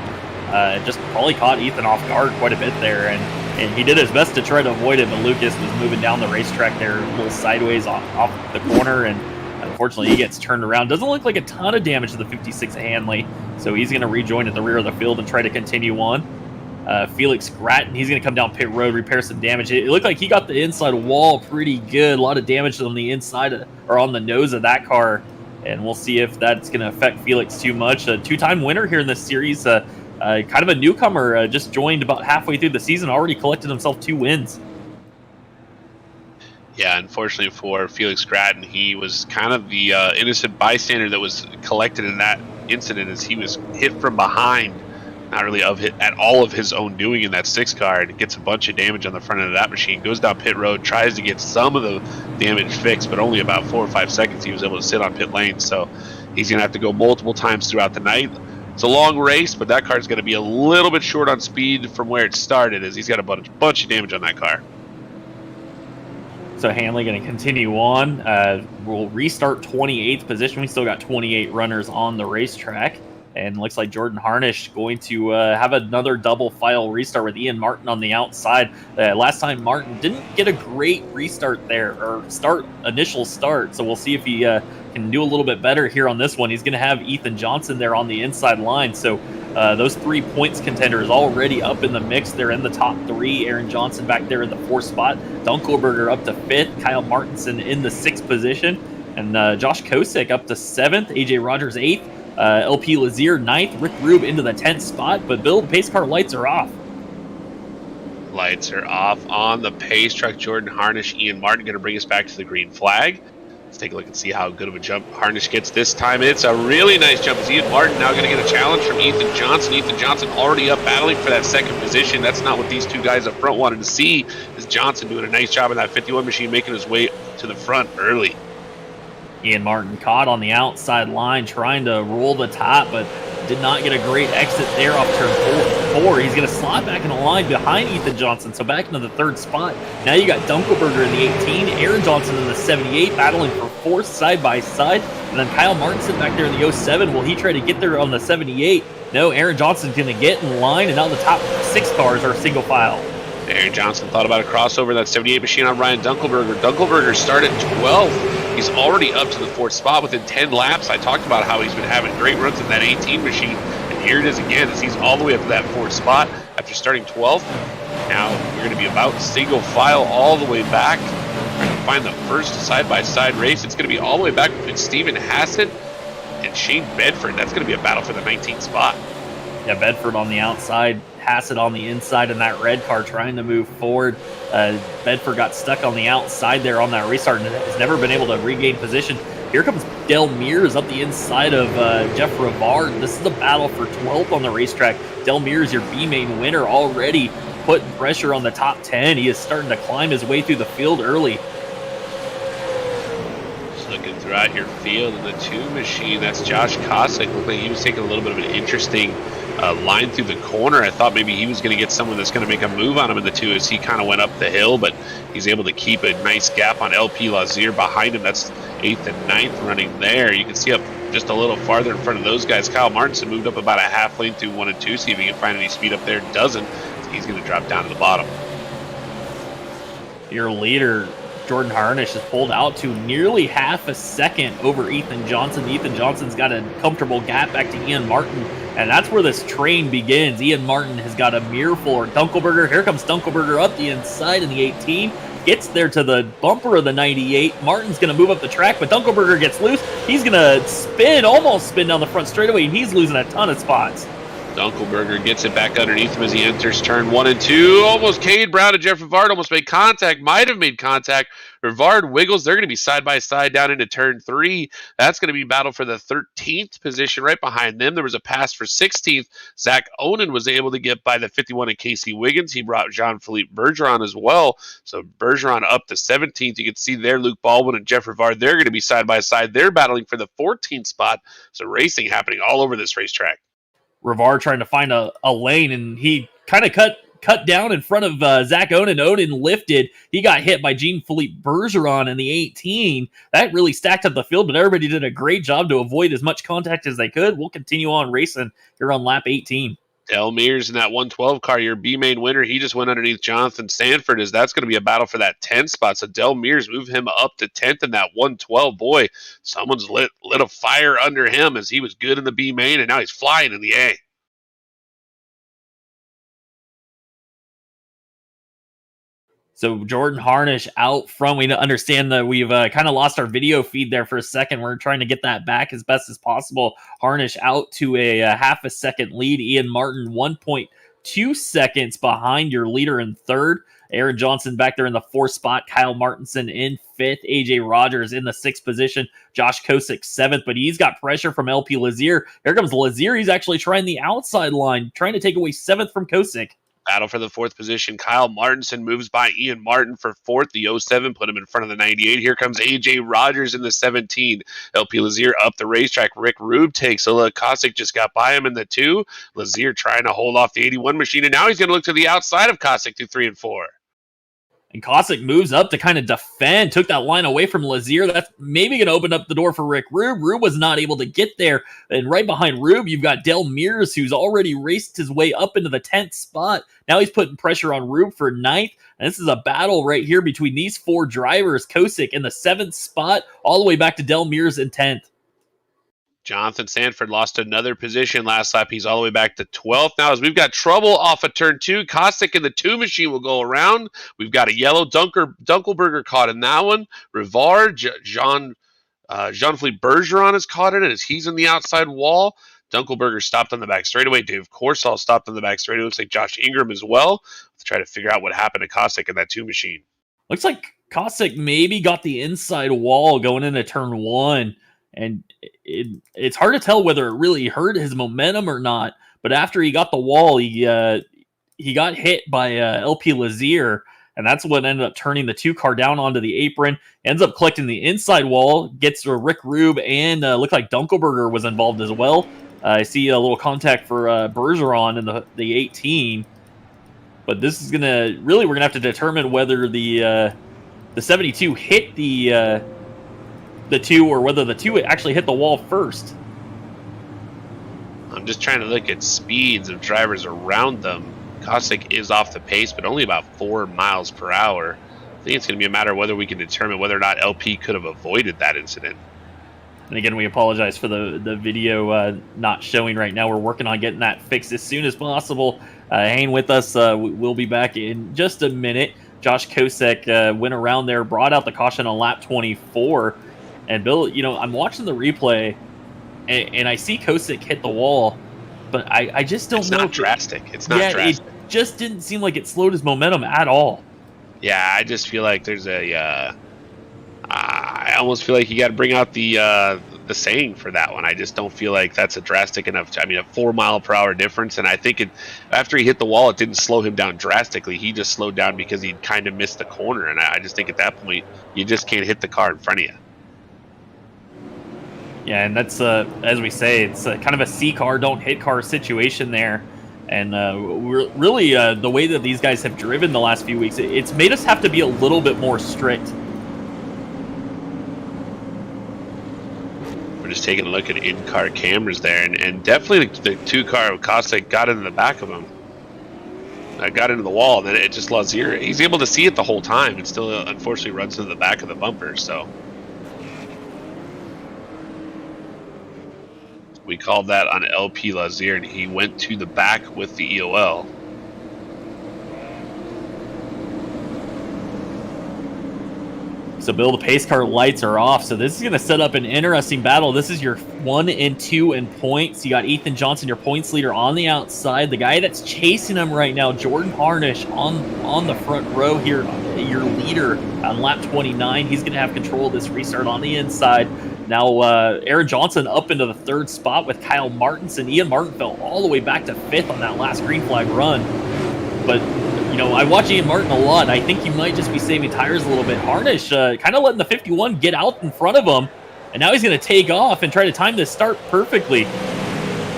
S1: just probably caught Ethan off guard quite a bit there. And he did his best to try to avoid it, but Lucas was moving down the racetrack there a little sideways off the corner, and unfortunately he gets turned around. Doesn't look like a ton of damage to the 56 Hanley, so he's going to rejoin at the rear of the field and try to continue on. Felix Gratton, he's going to come down pit road, repair some damage. It looked like he got the inside wall pretty good. A lot of damage on the inside or on the nose of that car, and we'll see if that's going to affect Felix too much. A 2-time winner here in this series. Kind of a newcomer, just joined about halfway through the season, already collected himself 2 wins.
S2: Yeah, unfortunately for Felix Gratton, he was kind of the innocent bystander that was collected in that incident as he was hit from behind, not really at all of his own doing in that 6 car, and gets a bunch of damage on the front end of that machine, goes down pit road, tries to get some of the damage fixed, but only about 4 or 5 seconds he was able to sit on pit lane, so he's going to have to go multiple times throughout the night. It's a long race, but that car's going to be a little bit short on speed from where it started, as he's got a bunch of damage on that car.
S1: So Hanley going to continue on. We'll restart 28th position. We still got 28 runners on the racetrack. And looks like Jordan Harnish going to have another double file restart with Ian Martin on the outside. Last time Martin didn't get a great restart there, or initial start. So we'll see if he can do a little bit better here on this one. He's going to have Ethan Johnson there on the inside line. So those 3 points contenders already up in the mix. They're in the top 3. Aaron Johnson back there in the 4th spot. Dunkelberger up to 5th. Kyle Martinson in the 6th position. And Josh Kosick up to 7th. AJ Rogers 8th. LP Lazier 9th. Rick Rube into the 10th spot. But Bill, the pace car lights are off.
S2: Lights are off on the pace truck. Jordan Harnish, Ian Martin going to bring us back to the green flag. Let's take a look and see how good of a jump Harnish gets this time. It's a really nice jump. Is Ian Martin now going to get a challenge from Ethan Johnson? Ethan Johnson already up battling for that 2nd position. That's not what these 2 guys up front wanted to see. Is Johnson doing a nice job in that 51 machine, making his way to the front early.
S1: Ian Martin caught on the outside line, trying to roll the top, but did not get a great exit there off turn 4. He's going to slot back in the line behind Ethan Johnson, so back into the 3rd spot. Now you got Dunkelberger in the 18, Aaron Johnson in the 78, battling for 4th side by side, and then Kyle Martinson back there in the 07. Will he try to get there on the 78? No, Aaron Johnson's going to get in line, and now the top 6 cars are single file.
S2: Aaron Johnson thought about a crossover, that 78 machine on Ryan Dunkelberger. Dunkelberger started 12th. He's already up to the 4th spot within 10 laps. I talked about how he's been having great runs in that 18 machine. And here it is again, as he's all the way up to that 4th spot after starting 12th. Now we're going to be about single file all the way back. Trying to find the first side-by-side race. It's going to be all the way back between Steven Hassett and Shane Bedford. That's going to be a battle for the 19th spot.
S1: Yeah, Bedford on the outside, Hassett on the inside in that red car trying to move forward. Bedford got stuck on the outside there on that restart and has never been able to regain position. Here comes Del Mears up the inside of Jeff Rivard. This is a battle for 12th on the racetrack. Del Mears, your B-main winner, already putting pressure on the top 10. He is starting to climb his way through the field early.
S2: Just looking throughout your field in the 2 machine, that's Josh Kosick. Looked like he was taking a little bit of an interesting line through the corner. I thought maybe he was going to get someone that's going to make a move on him in the 2 as he kind of went up the hill, but he's able to keep a nice gap on LP Lazier behind him. That's 8th and 9th running there. You can see up just a little farther in front of those guys. Kyle Martinson moved up about a half lane through 1 and 2, see if he can find any speed up there. Doesn't. He's going to drop down to the bottom.
S1: Your leader, Jordan Harnish, is pulled out to nearly half a second over Ethan Johnson. Ethan Johnson's got a comfortable gap back to Ian Martin, and that's where this train begins. Ian Martin has got a mirror full of Dunkelberger. Here comes Dunkelberger up the inside in the 18. Gets there to the bumper of the 98. Martin's going to move up the track, but Dunkelberger gets loose. He's going to almost spin down the front straightaway, and he's losing a ton of spots.
S2: Dunkelberger gets it back underneath him as he enters turn 1 and 2. Almost Cade Brown and Jeff Rivard almost made contact. Might have made contact. Rivard wiggles. They're going to be side by side down into turn 3. That's going to be battle for the 13th position. Right behind them, there was a pass for 16th. Zach Onan was able to get by the 51 of Casey Wiggins. He brought Jean-Philippe Bergeron as well. So Bergeron up to 17th. You can see there Luke Baldwin and Jeff Rivard. They're going to be side by side. They're battling for the 14th spot. So racing happening all over this racetrack.
S1: Rivard trying to find a lane, and he kind of cut down in front of Zach Onan. Onan lifted. He got hit by Jean-Philippe Bergeron in the 18. That really stacked up the field, but everybody did a great job to avoid as much contact as they could. We'll continue on racing here on lap 18.
S2: Del Mears in that 112 car, your B-main winner, he just went underneath Jonathan Stanford, as that's going to be a battle for that 10 spot. So Del Mears moved him up to 10th in that 112. Boy, someone's lit a fire under him as he was good in the B-main, and now he's flying in the A.
S1: So Jordan Harnish out front. We understand that we've kind of lost our video feed there for a second. We're trying to get that back as best as possible. Harnish out to a half a second lead. Ian Martin 1.2 seconds behind your leader in third. Aaron Johnson back there in the 4th spot. Kyle Martinson in 5th. AJ Rogers in the 6th position. Josh Kosick 7th, but he's got pressure from LP Lazier. Here comes Lazier. He's actually trying the outside line, trying to take away 7th from Kosick.
S2: Battle for the 4th position. Kyle Martinson moves by Ian Martin for 4th. The 07 put him in front of the 98. Here comes AJ Rogers in the 17. LP Lazier up the racetrack. Rick Rube takes a look. Kosick just got by him in the 2. Lazier trying to hold off the 81 machine, and now he's going to look to the outside of Kosick through 3 and 4.
S1: And Cossack moves up to kind of defend, took that line away from Lazier. That's maybe going to open up the door for Rick Rube. Rube was not able to get there. And right behind Rube, you've got Del Mears, who's already raced his way up into the 10th spot. Now he's putting pressure on Rube for 9th. And this is a battle right here between these 4 drivers. Cossack in the 7th spot, all the way back to Del Mears in 10th.
S2: Jonathan Sanford lost another position last lap. He's all the way back to 12th now as we've got trouble off of turn 2. Cossack and the 2 machine will go around. We've got a yellow Dunkelberger caught in that one. Rivard, Jean-Philippe Bergeron is caught in it as he's on the outside wall. Dunkelberger stopped on the back straightaway. Dave Corsall stopped on the back straightaway. Looks like Josh Ingram as well. Let's try to figure out what happened to Cossack and that 2 machine.
S1: Looks like Cossack maybe got the inside wall going into turn 1. And it's hard to tell whether it really hurt his momentum or not. But after he got the wall, he got hit by LP Lazier, and that's what ended up turning the 2 car down onto the apron. Ends up collecting the inside wall, gets to Rick Rube, and looked like Dunkelberger was involved as well. I see a little contact for Bergeron in the 18. But this is we're gonna have to determine whether the 72 hit the 2 or whether the 2 actually hit the wall first.
S2: I'm just trying to look at speeds of drivers around them. Cossack is off the pace, but only about 4 miles per hour. I think it's going to be a matter of whether we can determine whether or not LP could have avoided that incident.
S1: And again, we apologize for the video not showing right now. We're working on getting that fixed as soon as possible. Hang with us. We'll be back in just a minute. Josh Cossack went around there, brought out the caution on lap 24. And Bill, I'm watching the replay, and I see Cossack hit the wall, but I just don't know.
S2: It's not drastic. It's not drastic.
S1: It just didn't seem like it slowed his momentum at all.
S2: Yeah, I just feel like there's I almost feel like you got to bring out the saying for that one. I just don't feel like that's a drastic enough. A 4 mile per hour difference, and I think after he hit the wall, it didn't slow him down drastically. He just slowed down because he kind of missed the corner, and I just think at that point you just can't hit the car in front of you.
S1: Yeah, and that's, as we say, it's kind of a see car, don't hit car situation there. And we're really, the way that these guys have driven the last few weeks, it's made us have to be a little bit more strict.
S2: We're just taking a look at in-car cameras there, and definitely the 2 car with Cossack got into the back of him. Got into the wall, and then it just lost Lazier. He's able to see it the whole time, and still, unfortunately, runs into the back of the bumper, so... We called that on LP Lazier, and he went to the back with the EOL.
S1: So, Bill, the pace car lights are off, so this is going to set up an interesting battle. This is your 1 and 2 in points. You got Ethan Johnson, your points leader, on the outside. The guy that's chasing him right now, Jordan Harnish, on the front row here, your leader on lap 29. He's going to have control of this restart on the inside. Now, Aaron Johnson up into the 3rd spot with Kyle Martinson. Ian Martin fell all the way back to 5th on that last green flag run. But, I watch Ian Martin a lot. I think he might just be saving tires a little bit. Harnish kind of letting the 51 get out in front of him. And now he's going to take off and try to time this start perfectly.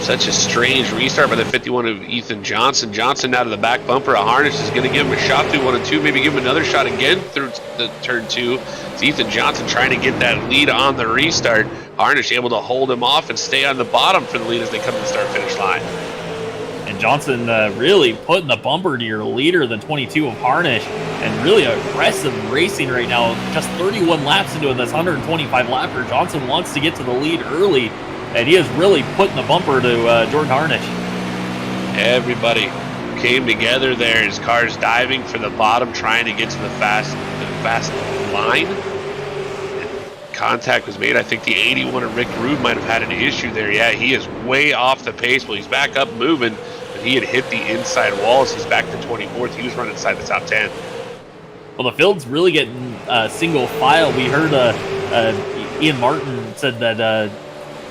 S2: Such a strange restart by the 51 of Ethan Johnson. Johnson now to the back bumper. Harnish is going to give him a shot through 1 and 2, maybe give him another shot again through the turn 2. It's Ethan Johnson trying to get that lead on the restart. Harnish able to hold him off and stay on the bottom for the lead as they come to the start-finish line.
S1: And Johnson really putting the bumper to your leader, the 22 of Harnish, and really aggressive racing right now. Just 31 laps into this 125 lapper. Johnson wants to get to the lead early. And he is really putting the bumper to Jordan Harnish.
S2: Everybody came together there. His car's diving for the bottom, trying to get to the fast line. And contact was made. I think the 81 of Rick Rude might have had an issue there. Yeah, he is way off the pace. Well, he's back up moving, but he had hit the inside walls. He's back to 24th. He was running inside the top 10.
S1: Well, the field's really getting single file. We heard Ian Martin said that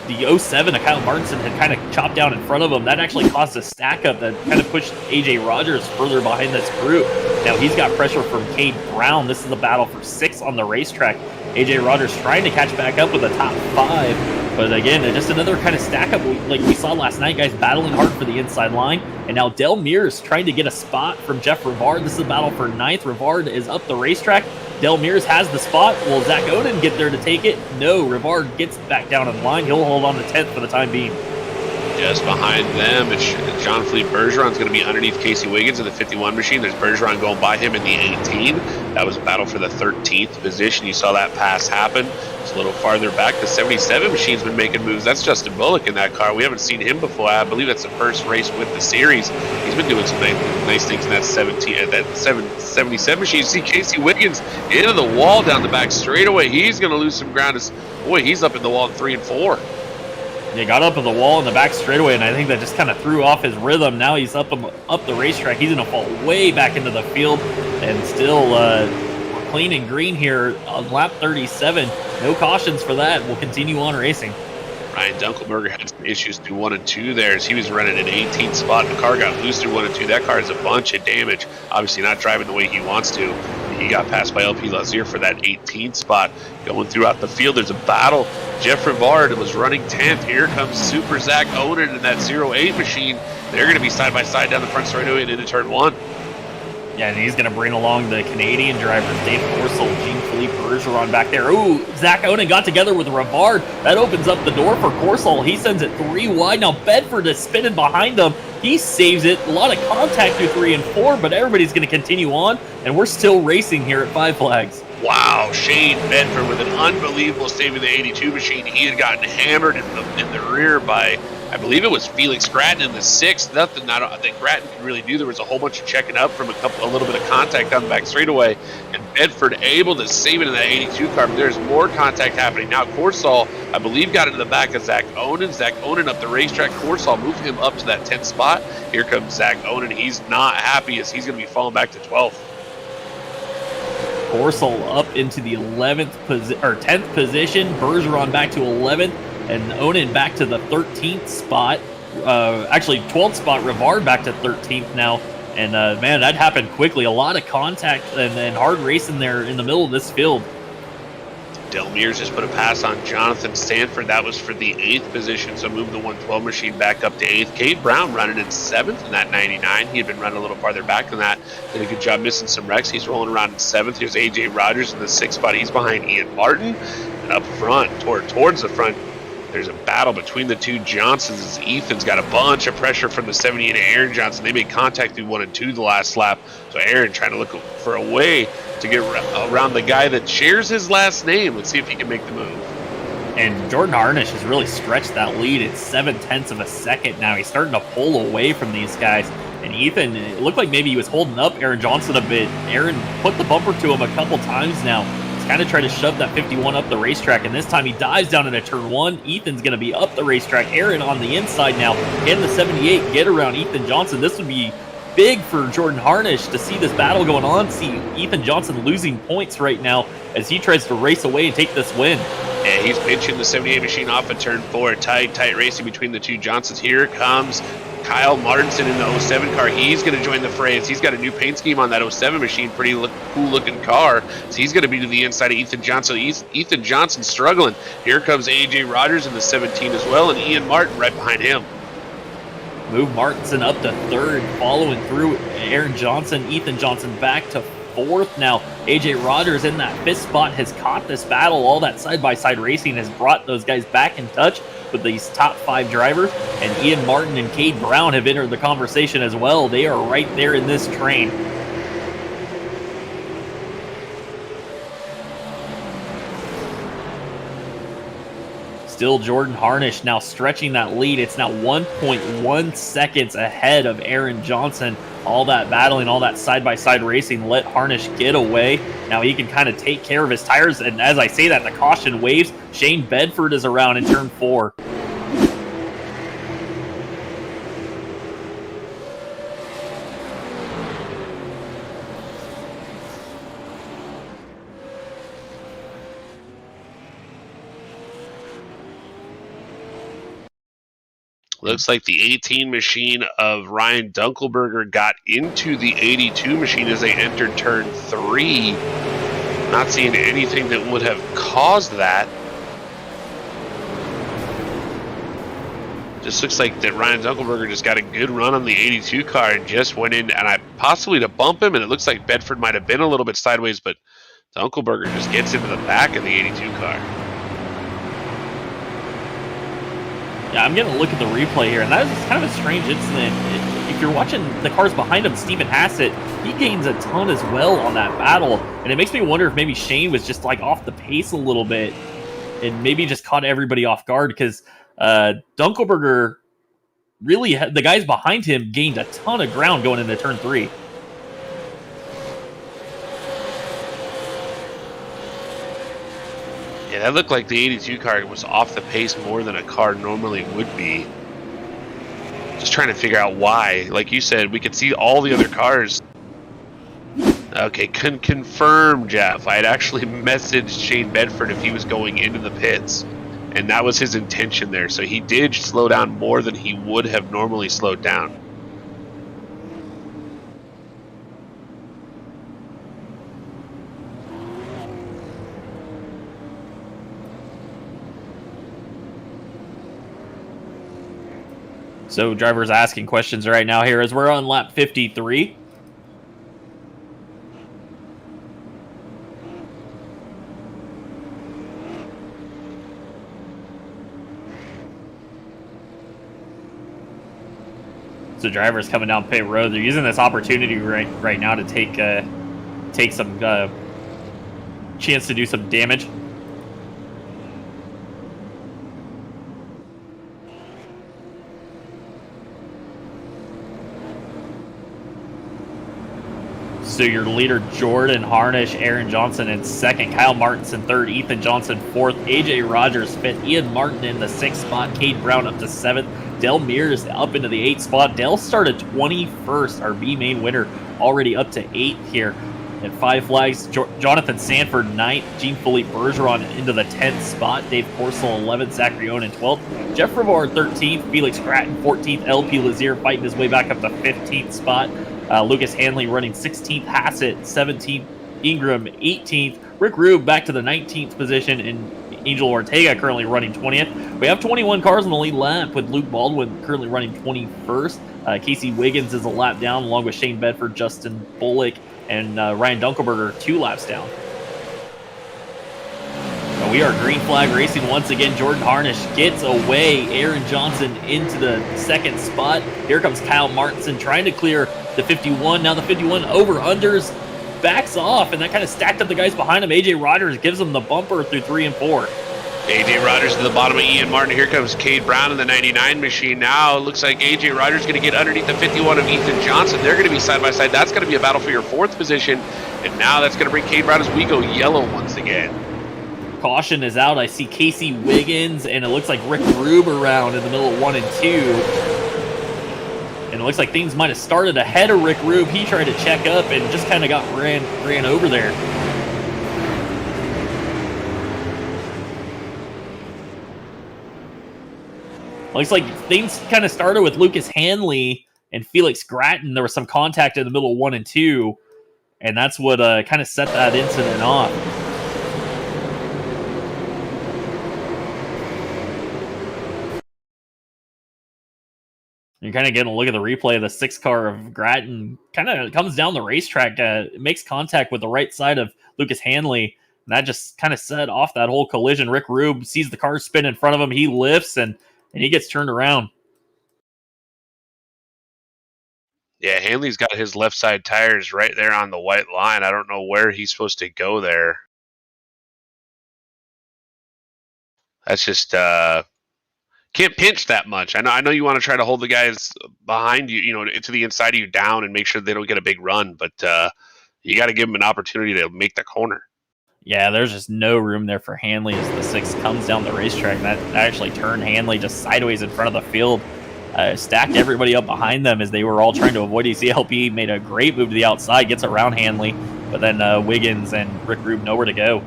S1: the 07 of Kyle Martinson had kind of chopped down in front of him. That actually caused a stack up that kind of pushed AJ Rogers further behind this group. Now he's got pressure from Cade Brown. This is a battle for 6 on the racetrack. AJ Rogers trying to catch back up with the top 5. But again, just another kind of stack up like we saw last night, guys battling hard for the inside line. And now Del Mears trying to get a spot from Jeff Rivard. This is a battle for 9th. Rivard is up the racetrack. Del Mears has the spot. Will Zach Oden get there to take it? No, Rivard gets back down in the line. He'll hold on to 10th for the time being.
S2: Just behind them, it's John Philippe Bergeron's going to be underneath Casey Wiggins in the 51 machine. There's Bergeron going by him in the 18. That was a battle for the 13th position. You saw that pass happen. It's a little farther back. The 77 machine's been making moves. That's Justin Bullock in that car. We haven't seen him before. I believe that's the first race with the series. He's been doing some nice things in that 77 machine. You see Casey Wiggins into the wall down the back straightaway. He's going to lose some ground. Boy, he's up in the wall in 3 and 4.
S1: He got up on the wall in the back straightaway, and I think that just kind of threw off his rhythm. Now he's up the racetrack. He's going to fall way back into the field, and still we're clean and green here on lap 37. No cautions for that. We'll continue on racing.
S2: Ryan Dunkelberger had some issues through 1 and 2 there as he was running an 18th spot. The car got loose through 1 and 2. That car has a bunch of damage. Obviously not driving the way he wants to. He got passed by LP Lazier for that 18th spot. Going throughout the field, there's a battle. Jeff Rivard was running 10th. Here comes Super Zach Oden in that 08 machine. They're going to be side by side down the front straightaway and into turn 1.
S1: Yeah, and he's going to bring along the Canadian drivers, Dave Corsel, Jean-Philippe Bergeron back there. Ooh, Zach Oden got together with Rivard. That opens up the door for Corsel. He sends it 3 wide. Now Bedford is spinning behind him. He saves it. A lot of contact through 3 and 4, but everybody's going to continue on, and we're still racing here at Five Flags.
S2: Wow, Shane Bedford with an unbelievable save in the 82 machine. He had gotten hammered in the rear by, I believe it was Felix Gratton in the 6th. Nothing I think Gratton could really do. There was a whole bunch of checking up from a little bit of contact on the back straightaway, and Bedford able to save it in that 82 car. But there's more contact happening now. Corsal, I believe, got into the back of Zach Oden. Zach Oden up the racetrack. Corsal moved him up to that 10th spot. Here comes Zach Oden. He's not happy as he's going to be falling back to 12th.
S1: Corsel up into the 10th position. Bergeron back to 11th, and Oden back to the 13th spot. Actually, 12th spot. Rivard back to 13th now. And man, that happened quickly. A lot of contact and hard racing there in the middle of this field.
S2: Del Mears just put a pass on Jonathan Stanford. That was for the 8th position, so moved the 112 machine back up to 8th. Cade Brown running in 7th in that 99. He had been running a little farther back than that. Did a good job missing some wrecks. He's rolling around in 7th. Here's AJ Rogers in the 6th spot. He's behind Ian Martin. And up front, towards the front, there's a battle between the two Johnsons as Ethan's got a bunch of pressure from the 78 Aaron Johnson. They made contact through 1 and 2 the last lap. So Aaron trying to look for a way to get around the guy that shares his last name. Let's see if he can make the move.
S1: And Jordan Harnish has really stretched that lead. It's 7/10 of a second now. He's starting to pull away from these guys. And Ethan, it looked like maybe he was holding up Aaron Johnson a bit. Aaron put the bumper to him a couple times now. He's kind of trying to shove that 51 up the racetrack, and this time he dives down into turn 1. Ethan's going to be up the racetrack. Aaron on the inside now. Can the 78 get around Ethan Johnson? This would be big for Jordan Harnish to see this battle going on. See Ethan Johnson losing points right now as he tries to race away and take this win.
S2: And he's pinching the 78 machine off at turn 4. Tight racing between the two Johnsons. Here comes Kyle Martinson in the 07 car. He's going to join the fray. He's got a new paint scheme on that 07 machine. Pretty cool looking car. So he's going to be to the inside of Ethan Johnson. Ethan Johnson struggling. Here comes AJ Rogers in the 17 as well, and Ian Martin right behind him.
S1: Move Martinson up to 3rd, following through Aaron Johnson. Ethan Johnson back to 4th now. AJ Rogers in that 5th spot has caught this battle. All that side-by-side racing has brought those guys back in touch with these top 5 drivers. And Ian Martin and Cade Brown have entered the conversation as well. They are right there in this train. Still Jordan Harnish now stretching that lead. It's now 1.1 seconds ahead of Aaron Johnson. All that battling, all that side-by-side racing let Harnish get away. Now he can kind of take care of his tires. And as I say that, the caution waves. Shane Bedford is around in turn 4.
S2: Looks like the 18 machine of Ryan Dunkelberger got into the 82 machine as they entered turn 3. Not seeing anything that would have caused that. This looks like that Ryan Dunkelberger just got a good run on the 82 car and just went in, and I possibly to bump him, and it looks like Bedford might have been a little bit sideways, but Dunkelberger just gets into the back of the 82 car.
S1: Yeah, I'm going to look at the replay here, and that is kind of a strange incident. If you're watching the cars behind him, Steven Hassett, he gains a ton as well on that battle, and it makes me wonder if maybe Shane was just like off the pace a little bit and maybe just caught everybody off guard, because Dunkelberger really, the guys behind him gained a ton of ground going into turn 3.
S2: Yeah, that looked like the 82 car was off the pace more than a car normally would be. Just trying to figure out why. Like you said, we could see all the other cars. Okay, can confirm, Jeff. I had actually messaged Shane Bedford if he was going into the pits, and that was his intention there. So he did slow down more than he would have normally slowed down.
S1: So drivers asking questions right now here as we're on lap 53. So drivers coming down pit road, they're using this opportunity right now to take some chance to do some damage. So your leader, Jordan Harnish, Aaron Johnson in second, Kyle Martinson third, Ethan Johnson fourth, AJ Rogers fifth, Ian Martin in the sixth spot, Cade Brown up to seventh, Dell Mears up into the eighth spot. Dell started 21st, our B main winner, already up to 8th here. At 5 flags, Jonathan Sanford 9th, Jean-Philippe Bergeron into the 10th spot, Dave Porcel 11th, Zachary Owen 12th, Jeff Rivard 13th, Felix Gratton 14th, LP Lazier fighting his way back up to 15th spot, Lucas Hanley running 16th, Hassett 17th, Ingram 18th, Rick Rube back to the 19th position, and Angel Ortega currently running 20th. We have 21 cars on the lead lap, with Luke Baldwin currently running 21st. Casey Wiggins is a lap down, along with Shane Bedford, Justin Bullock, and Ryan Dunkelberger 2 laps down. We are green flag racing once again. Jordan Harnish gets away. Aaron Johnson into the second spot. Here comes Kyle Martinson trying to clear the 51. Now the 51 over-unders backs off, and that kind of stacked up the guys behind him. AJ Rogers gives him the bumper through 3 and 4.
S2: AJ Rogers to the bottom of Ian Martin. Here comes Cade Brown in the 99 machine. Now it looks like AJ Rogers going to get underneath the 51 of Ethan Johnson. They're going to be side by side. That's going to be a battle for your 4th position. And now that's going to bring Cade Brown as we go yellow once again.
S1: Caution is out. I see Casey Wiggins, and it looks like Rick Rube around in the middle of 1 and 2. And it looks like things might have started ahead of Rick Rube. He tried to check up and just kind of got ran over there. Looks like things kind of started with Lucas Hanley and Felix Gratton. There was some contact in the middle of 1 and 2, and that's what kind of set that incident off. You're kind of getting a look at the replay of the 6 car of Gratton. Kind of comes down the racetrack. It makes contact with the right side of Lucas Hanley. And that just kind of set off that whole collision. Rick Rube sees the car spin in front of him. He lifts and he gets turned around.
S2: Yeah, Hanley's got his left side tires right there on the white line. I don't know where he's supposed to go there. That's just can't pinch that much. I know you want to try to hold the guys behind you, to the inside of you down and make sure they don't get a big run, but you got to give them an opportunity to make the corner.
S1: Yeah, there's just no room there for Hanley as the 6 comes down the racetrack. And that actually turned Hanley just sideways in front of the field. Stacked everybody up behind them as they were all trying to avoid ECLP. Made a great move to the outside, gets around Hanley, but then Wiggins and Rick Rube nowhere to go.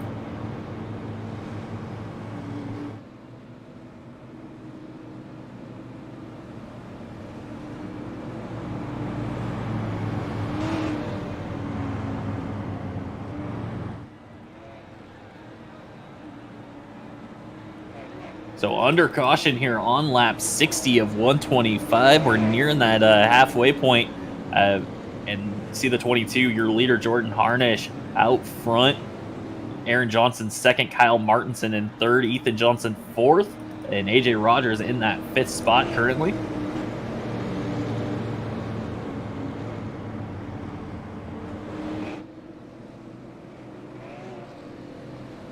S1: So under caution here on lap 60 of 125. We're nearing that halfway point. And see the 22, your leader, Jordan Harnish, out front. Aaron Johnson second, Kyle Martinson in third, Ethan Johnson fourth, and AJ Rogers in that fifth spot currently.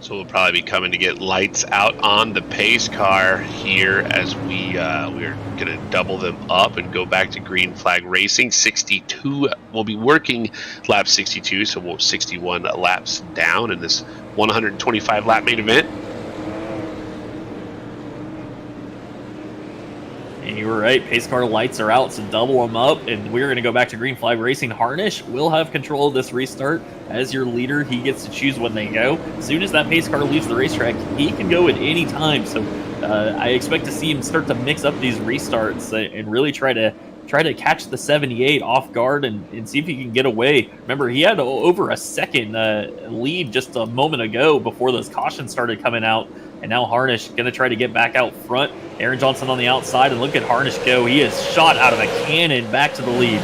S2: So we'll probably be coming to get lights out on the pace car here as we're going to double them up and go back to green flag racing. 62, we'll be working lap 62, so we'll 61 laps down in this 125 lap main event.
S1: And you were right, pace car lights are out, so double them up, and we're going to go back to green flag racing. Harnish will have control of this restart. As your leader, he gets to choose when they go. As soon as that pace car leaves the racetrack, he can go at any time. So I expect to see him start to mix up these restarts and really try to catch the 78 off guard and see if he can get away. Remember, he had over a second lead just a moment ago before those cautions started coming out. And now Harnish going to try to get back out front. Aaron Johnson on the outside, and look at Harnish go. He is shot out of a cannon back to the lead.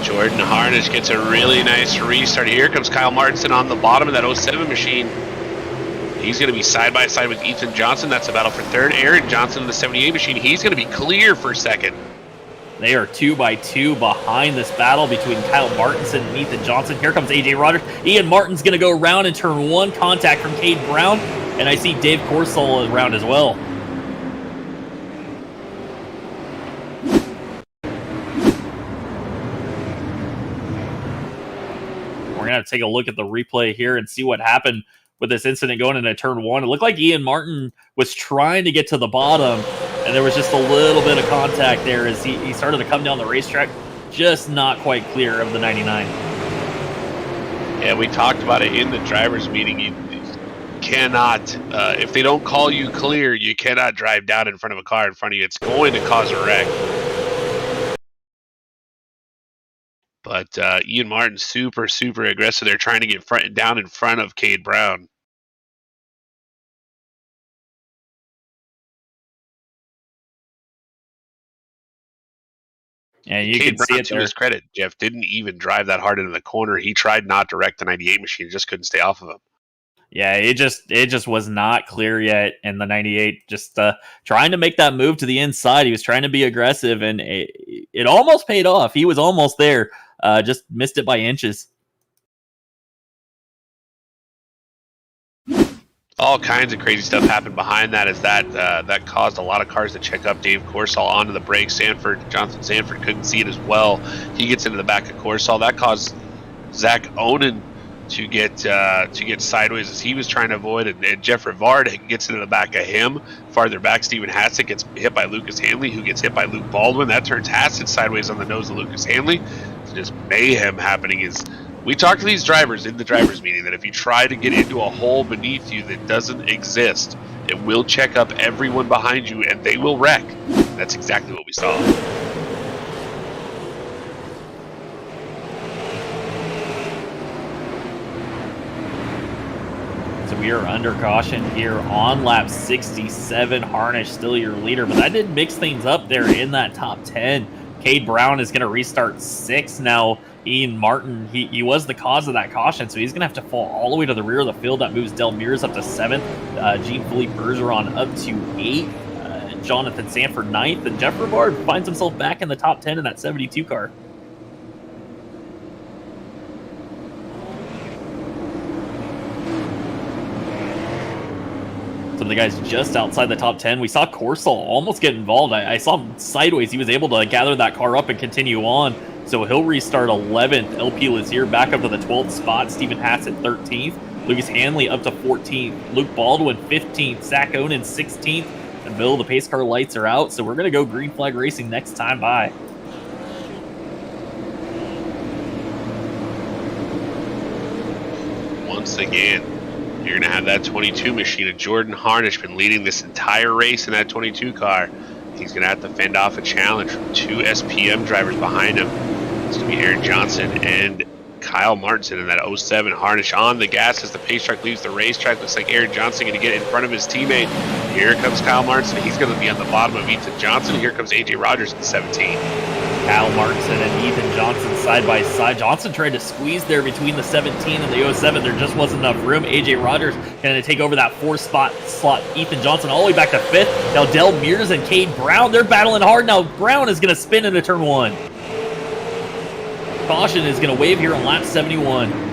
S2: Jordan Harnish gets a really nice restart. Here comes Kyle Martinson on the bottom of that 07 machine. He's going to be side by side with Ethan Johnson. That's a battle for third. Aaron Johnson in the 78 machine. He's going to be clear for second.
S1: They are 2 by 2 behind this battle between Kyle Martinson and Ethan Johnson. Here comes AJ Rogers. Ian Martin's going to go around and turn one, contact from Cade Brown. And I see Dave Corsall around as well. We're going to take a look at the replay here and see what happened with this incident going into turn one. It looked like Ian Martin was trying to get to the bottom, and there was just a little bit of contact there as he started to come down the racetrack, just not quite clear of the 99.
S2: Yeah, we talked about it in the driver's meeting. You cannot, if they don't call you clear, you cannot drive down in front of a car in front of you. It's going to cause a wreck. But Ian Martin, super aggressive. They're trying to get down in front of Cade Brown.
S1: Yeah, you
S2: Cade
S1: can see
S2: Brown,
S1: it
S2: to
S1: there.
S2: his credit, Jeff didn't even drive that hard into the corner. He tried not to wreck the 98 machine, just couldn't stay off of him.
S1: Yeah, it just was not clear yet, and the 98 just trying to make that move to the inside. He was trying to be aggressive, and it almost paid off. He was almost there, just missed it by inches.
S2: All kinds of crazy stuff happened behind that as that caused a lot of cars to check up. Dave Corsall onto the brakes. Jonathan Sanford couldn't see it as well. He gets into the back of Corsall. That caused Zach Onen to get sideways as he was trying to avoid, and Jeff Rivard gets into the back of him. Farther back, Stephen Hassett gets hit by Lucas Hanley, who gets hit by Luke Baldwin. That turns Hassett sideways on the nose of Lucas Hanley. It's just mayhem happening. We talked to these drivers in the drivers meeting that if you try to get into a hole beneath you that doesn't exist, it will check up everyone behind you and they will wreck. That's exactly what we saw.
S1: So we are under caution here on lap 67. Harnish still your leader, but that did mix things up there in that top 10. Cade Brown is going to restart 6 now. Ian Martin, he was the cause of that caution, so he's going to have to fall all the way to the rear of the field. That moves Del Mears up to 7th, Jean-Philippe Bergeron up to 8th, Jonathan Sanford 9th, and Jeff Rivard finds himself back in the top 10 in that 72 car. Some of the guys just outside the top 10. We saw Corsall almost get involved. I saw him sideways. He was able to gather that car up and continue on. So he'll restart 11th. LP Lazier back up to the 12th spot. Stephen Hassett 13th. Lucas Hanley up to 14th. Luke Baldwin 15th. Zach Onen 16th. And Bill, the pace car lights are out. So we're going to go green flag racing next time by.
S2: Once again, you're going to have that 22 machine of Jordan Harnish been leading this entire race in that 22 car. He's going to have to fend off a challenge from 2 SPM drivers behind him. It's going to be Aaron Johnson and Kyle Martinson in that 07 harness on the gas as the pace truck leaves the racetrack. Looks like Aaron Johnson going to get in front of his teammate. Here comes Kyle Martinson. He's going to be on the bottom of Ethan Johnson. Here comes AJ Rogers in 17.
S1: Kyle Martinson and Ethan Johnson side by side. Johnson tried to squeeze there between the 17 and the 07. There just wasn't enough room. AJ Rogers going to take over that 4-spot slot. Ethan Johnson all the way back to 5th. Now Dell Mears and Cade Brown, they're battling hard. Now Brown is going to spin into turn 1. Caution is going to wave here on lap 71.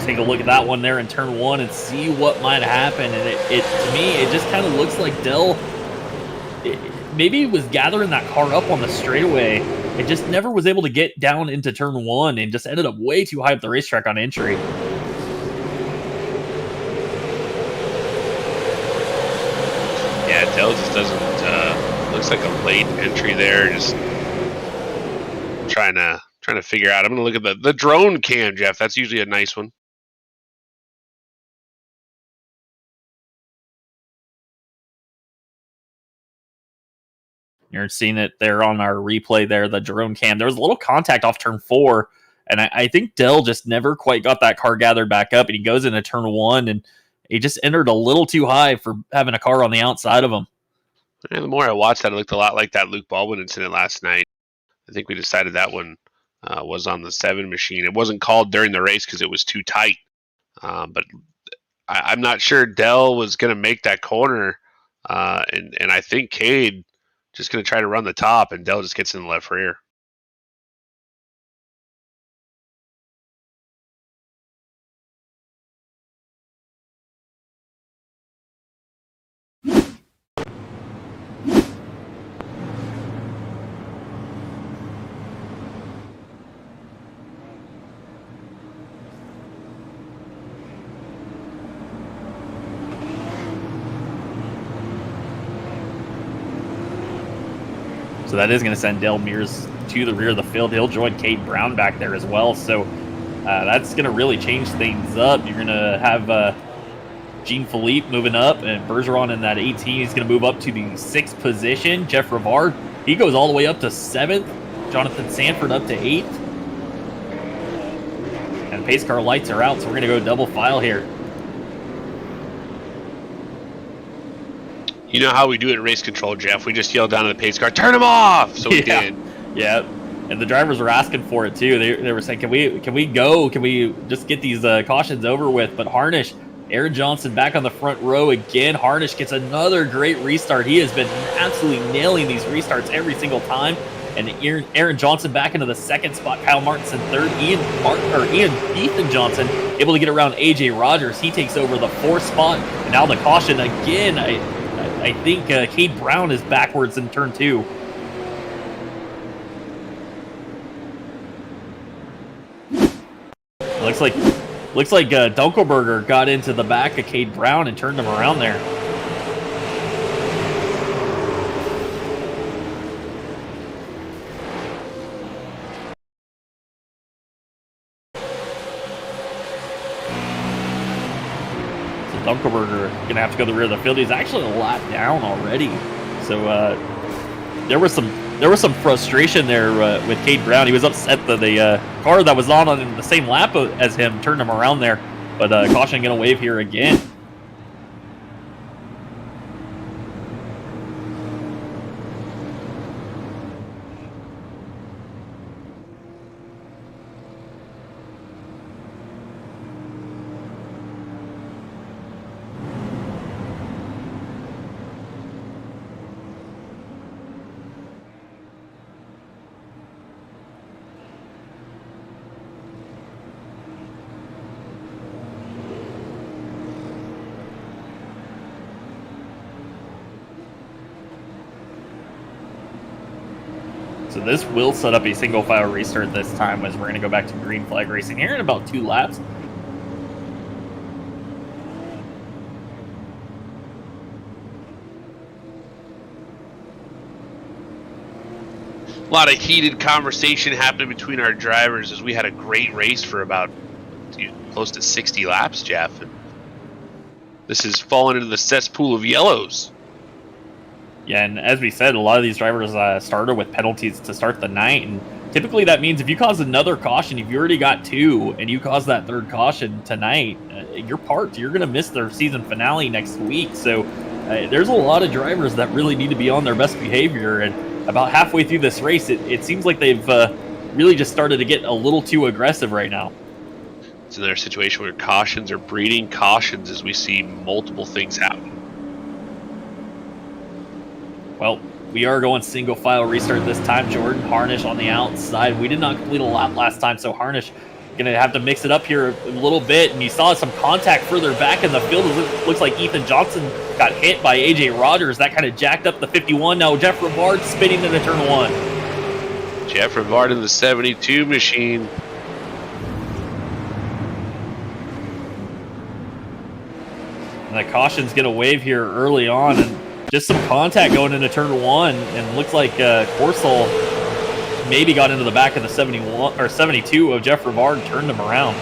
S1: Take a look at that one there in turn 1 and see what might happen. And it to me, it just kind of looks like Dell maybe was gathering that car up on the straightaway. It just never was able to get down into turn 1 and just ended up way too high up the racetrack on entry.
S2: Yeah, Dell just doesn't. Looks like a late entry there. Just trying to figure out. I'm going to look at the drone cam, Jeff. That's usually a nice one.
S1: You're seeing it there on our replay there, the drone cam. There was a little contact off turn 4, and I think Dell just never quite got that car gathered back up, and he goes into turn 1, and he just entered a little too high for having a car on the outside of him.
S2: And the more I watched that, it looked a lot like that Luke Baldwin incident last night. I think we decided that one was on the 7 machine. It wasn't called during the race because it was too tight. But I'm not sure Dell was going to make that corner, and I think Cade just going to try to run the top, and Dell just gets in the left rear.
S1: So that is going to send Dell Mears to the rear of the field. He'll join Cade Brown back there as well. So that's going to really change things up. You're going to have Jean Philippe moving up, and Bergeron in that 18. He's going to move up to the 6th position. Jeff Rivard, he goes all the way up to 7th. Jonathan Sanford up to 8th. And pace car lights are out, so we're going to go double file here.
S2: You know how we do it in race control, Jeff. We just yelled down to the pace car, turn him off! So we did.
S1: Yeah, and the drivers were asking for it too. They were saying, can we go? Can we just get these cautions over with? But Harnish, Aaron Johnson back on the front row again. Harnish gets another great restart. He has been absolutely nailing these restarts every single time. And Aaron Johnson back into the 2nd spot. Kyle Martinson 3rd. Ethan Johnson able to get around AJ Rogers. He takes over the 4th spot. And now the caution again. I think Cade Brown is backwards in turn 2. Looks like Dunkelberger got into the back of Cade Brown and turned him around there. Dunkelberger going to have to go to the rear of the field. He's actually a lap down already. So there was some frustration there with Cade Brown. He was upset that the car that was on the same lap as him turned him around there. But caution going to wave here again. So this will set up a single file restart this time, as we're going to go back to green flag racing here in about 2 laps.
S2: A lot of heated conversation happening between our drivers as we had a great race for about close to 60 laps, Jeff. And this has fallen into the cesspool of yellows.
S1: Yeah, and as we said, a lot of these drivers started with penalties to start the night, and typically that means if you cause another caution, if you already got 2 and you cause that 3rd caution tonight, you're parked. You're going to miss their season finale next week. So there's a lot of drivers that really need to be on their best behavior, and about halfway through this race, it seems like they've really just started to get a little too aggressive right now.
S2: It's another situation where cautions are breeding cautions as we see multiple things happen.
S1: Well, we are going single file restart this time. Jordan Harnish on the outside. We did not complete a lap last time, so Harnish going to have to mix it up here a little bit. And you saw some contact further back in the field. It looks like Ethan Johnson got hit by AJ Rogers. That kind of jacked up the 51. Now Jeff Rivard spinning into turn 1.
S2: Jeff Rivard in the 72 machine.
S1: And the caution's going to wave here early on. And just some contact going into turn 1, and looks like Corsol maybe got into the back of the 71 or 72 of Jeff Rivard and turned him around.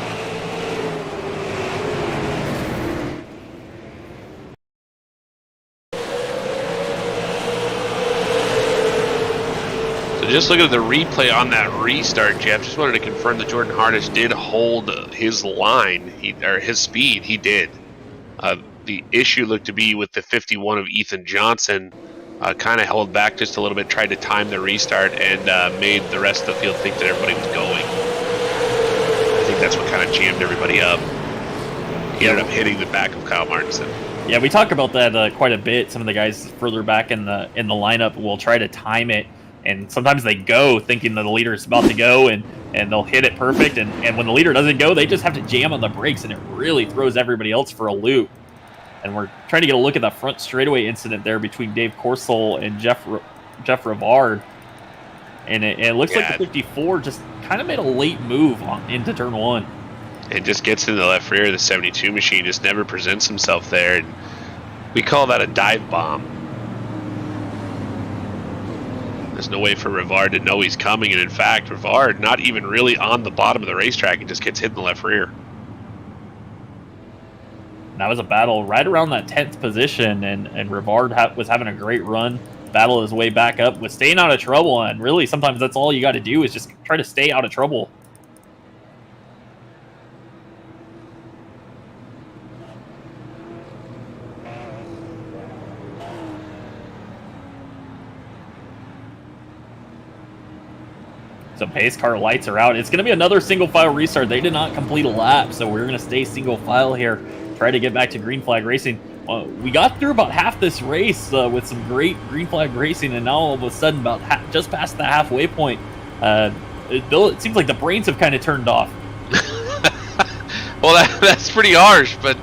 S2: So just looking at the replay on that restart, Jeff, just wanted to confirm that Jordan Harnish did hold his line, or his speed. He did. The issue looked to be with the 51 of Ethan Johnson, kind of held back just a little bit, tried to time the restart, and made the rest of the field think that everybody was going. I think that's what kind of jammed everybody up. He ended up hitting the back of Kyle Martinson. Yeah,
S1: we talk about that quite a bit. Some of the guys further back in the lineup will try to time it, and sometimes they go thinking that the leader is about to go, and they'll hit it perfect, and when the leader doesn't go, they just have to jam on the brakes, and it really throws everybody else for a loop. And we're trying to get a look at that front straightaway incident there between Dave Corsol and Jeff Rivard. And it looks like the 54 just kind of made a late move into turn 1.
S2: It just gets into the left rear. The 72 machine just never presents himself there. And we call that a dive bomb. There's no way for Rivard to know he's coming. And in fact, Rivard not even really on the bottom of the racetrack. He just gets hit in the left rear.
S1: That was a battle right around that 10th position, and Rivard was having a great run, battle his way back up, was staying out of trouble, and really sometimes that's all you got to do is just try to stay out of trouble. So pace car lights are out. It's going to be another single file restart. They did not complete a lap, so we're going to stay single file here. Try to get back to green flag racing. We got through about half this race with some great green flag racing, and now all of a sudden, about just past the halfway point, it seems like the brains have kind of turned off.
S2: Well, that's pretty harsh, but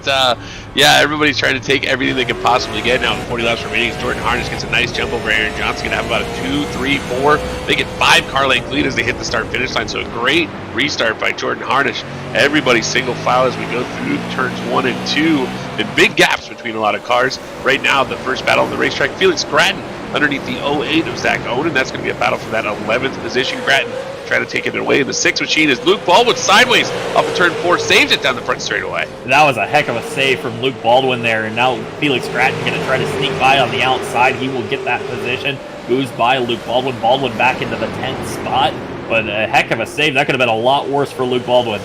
S2: yeah, everybody's trying to take everything they can possibly get now. 40 laps remaining. Jordan Harnish gets a nice jump over Aaron Johnson. Gonna have about a 2, 3, 4. They get 5 car length lead as they hit the start-finish line. So a great restart by Jordan Harnish. Everybody's single file as we go through turns 1 and 2. And big gaps between a lot of cars. Right now, the first battle on the racetrack, Felix Gratton underneath the 08 of Zach Owen. That's going to be a battle for that 11th position. Gratton trying to take it away. The 6th machine is Luke Baldwin sideways off of turn 4, saves it down the front straightaway.
S1: That was a heck of a save from Luke Baldwin there, and now Felix Gratton going to try to sneak by on the outside. He will get that position, goes by Luke Baldwin. Baldwin back into the 10th spot, but a heck of a save. That could have been a lot worse for Luke Baldwin.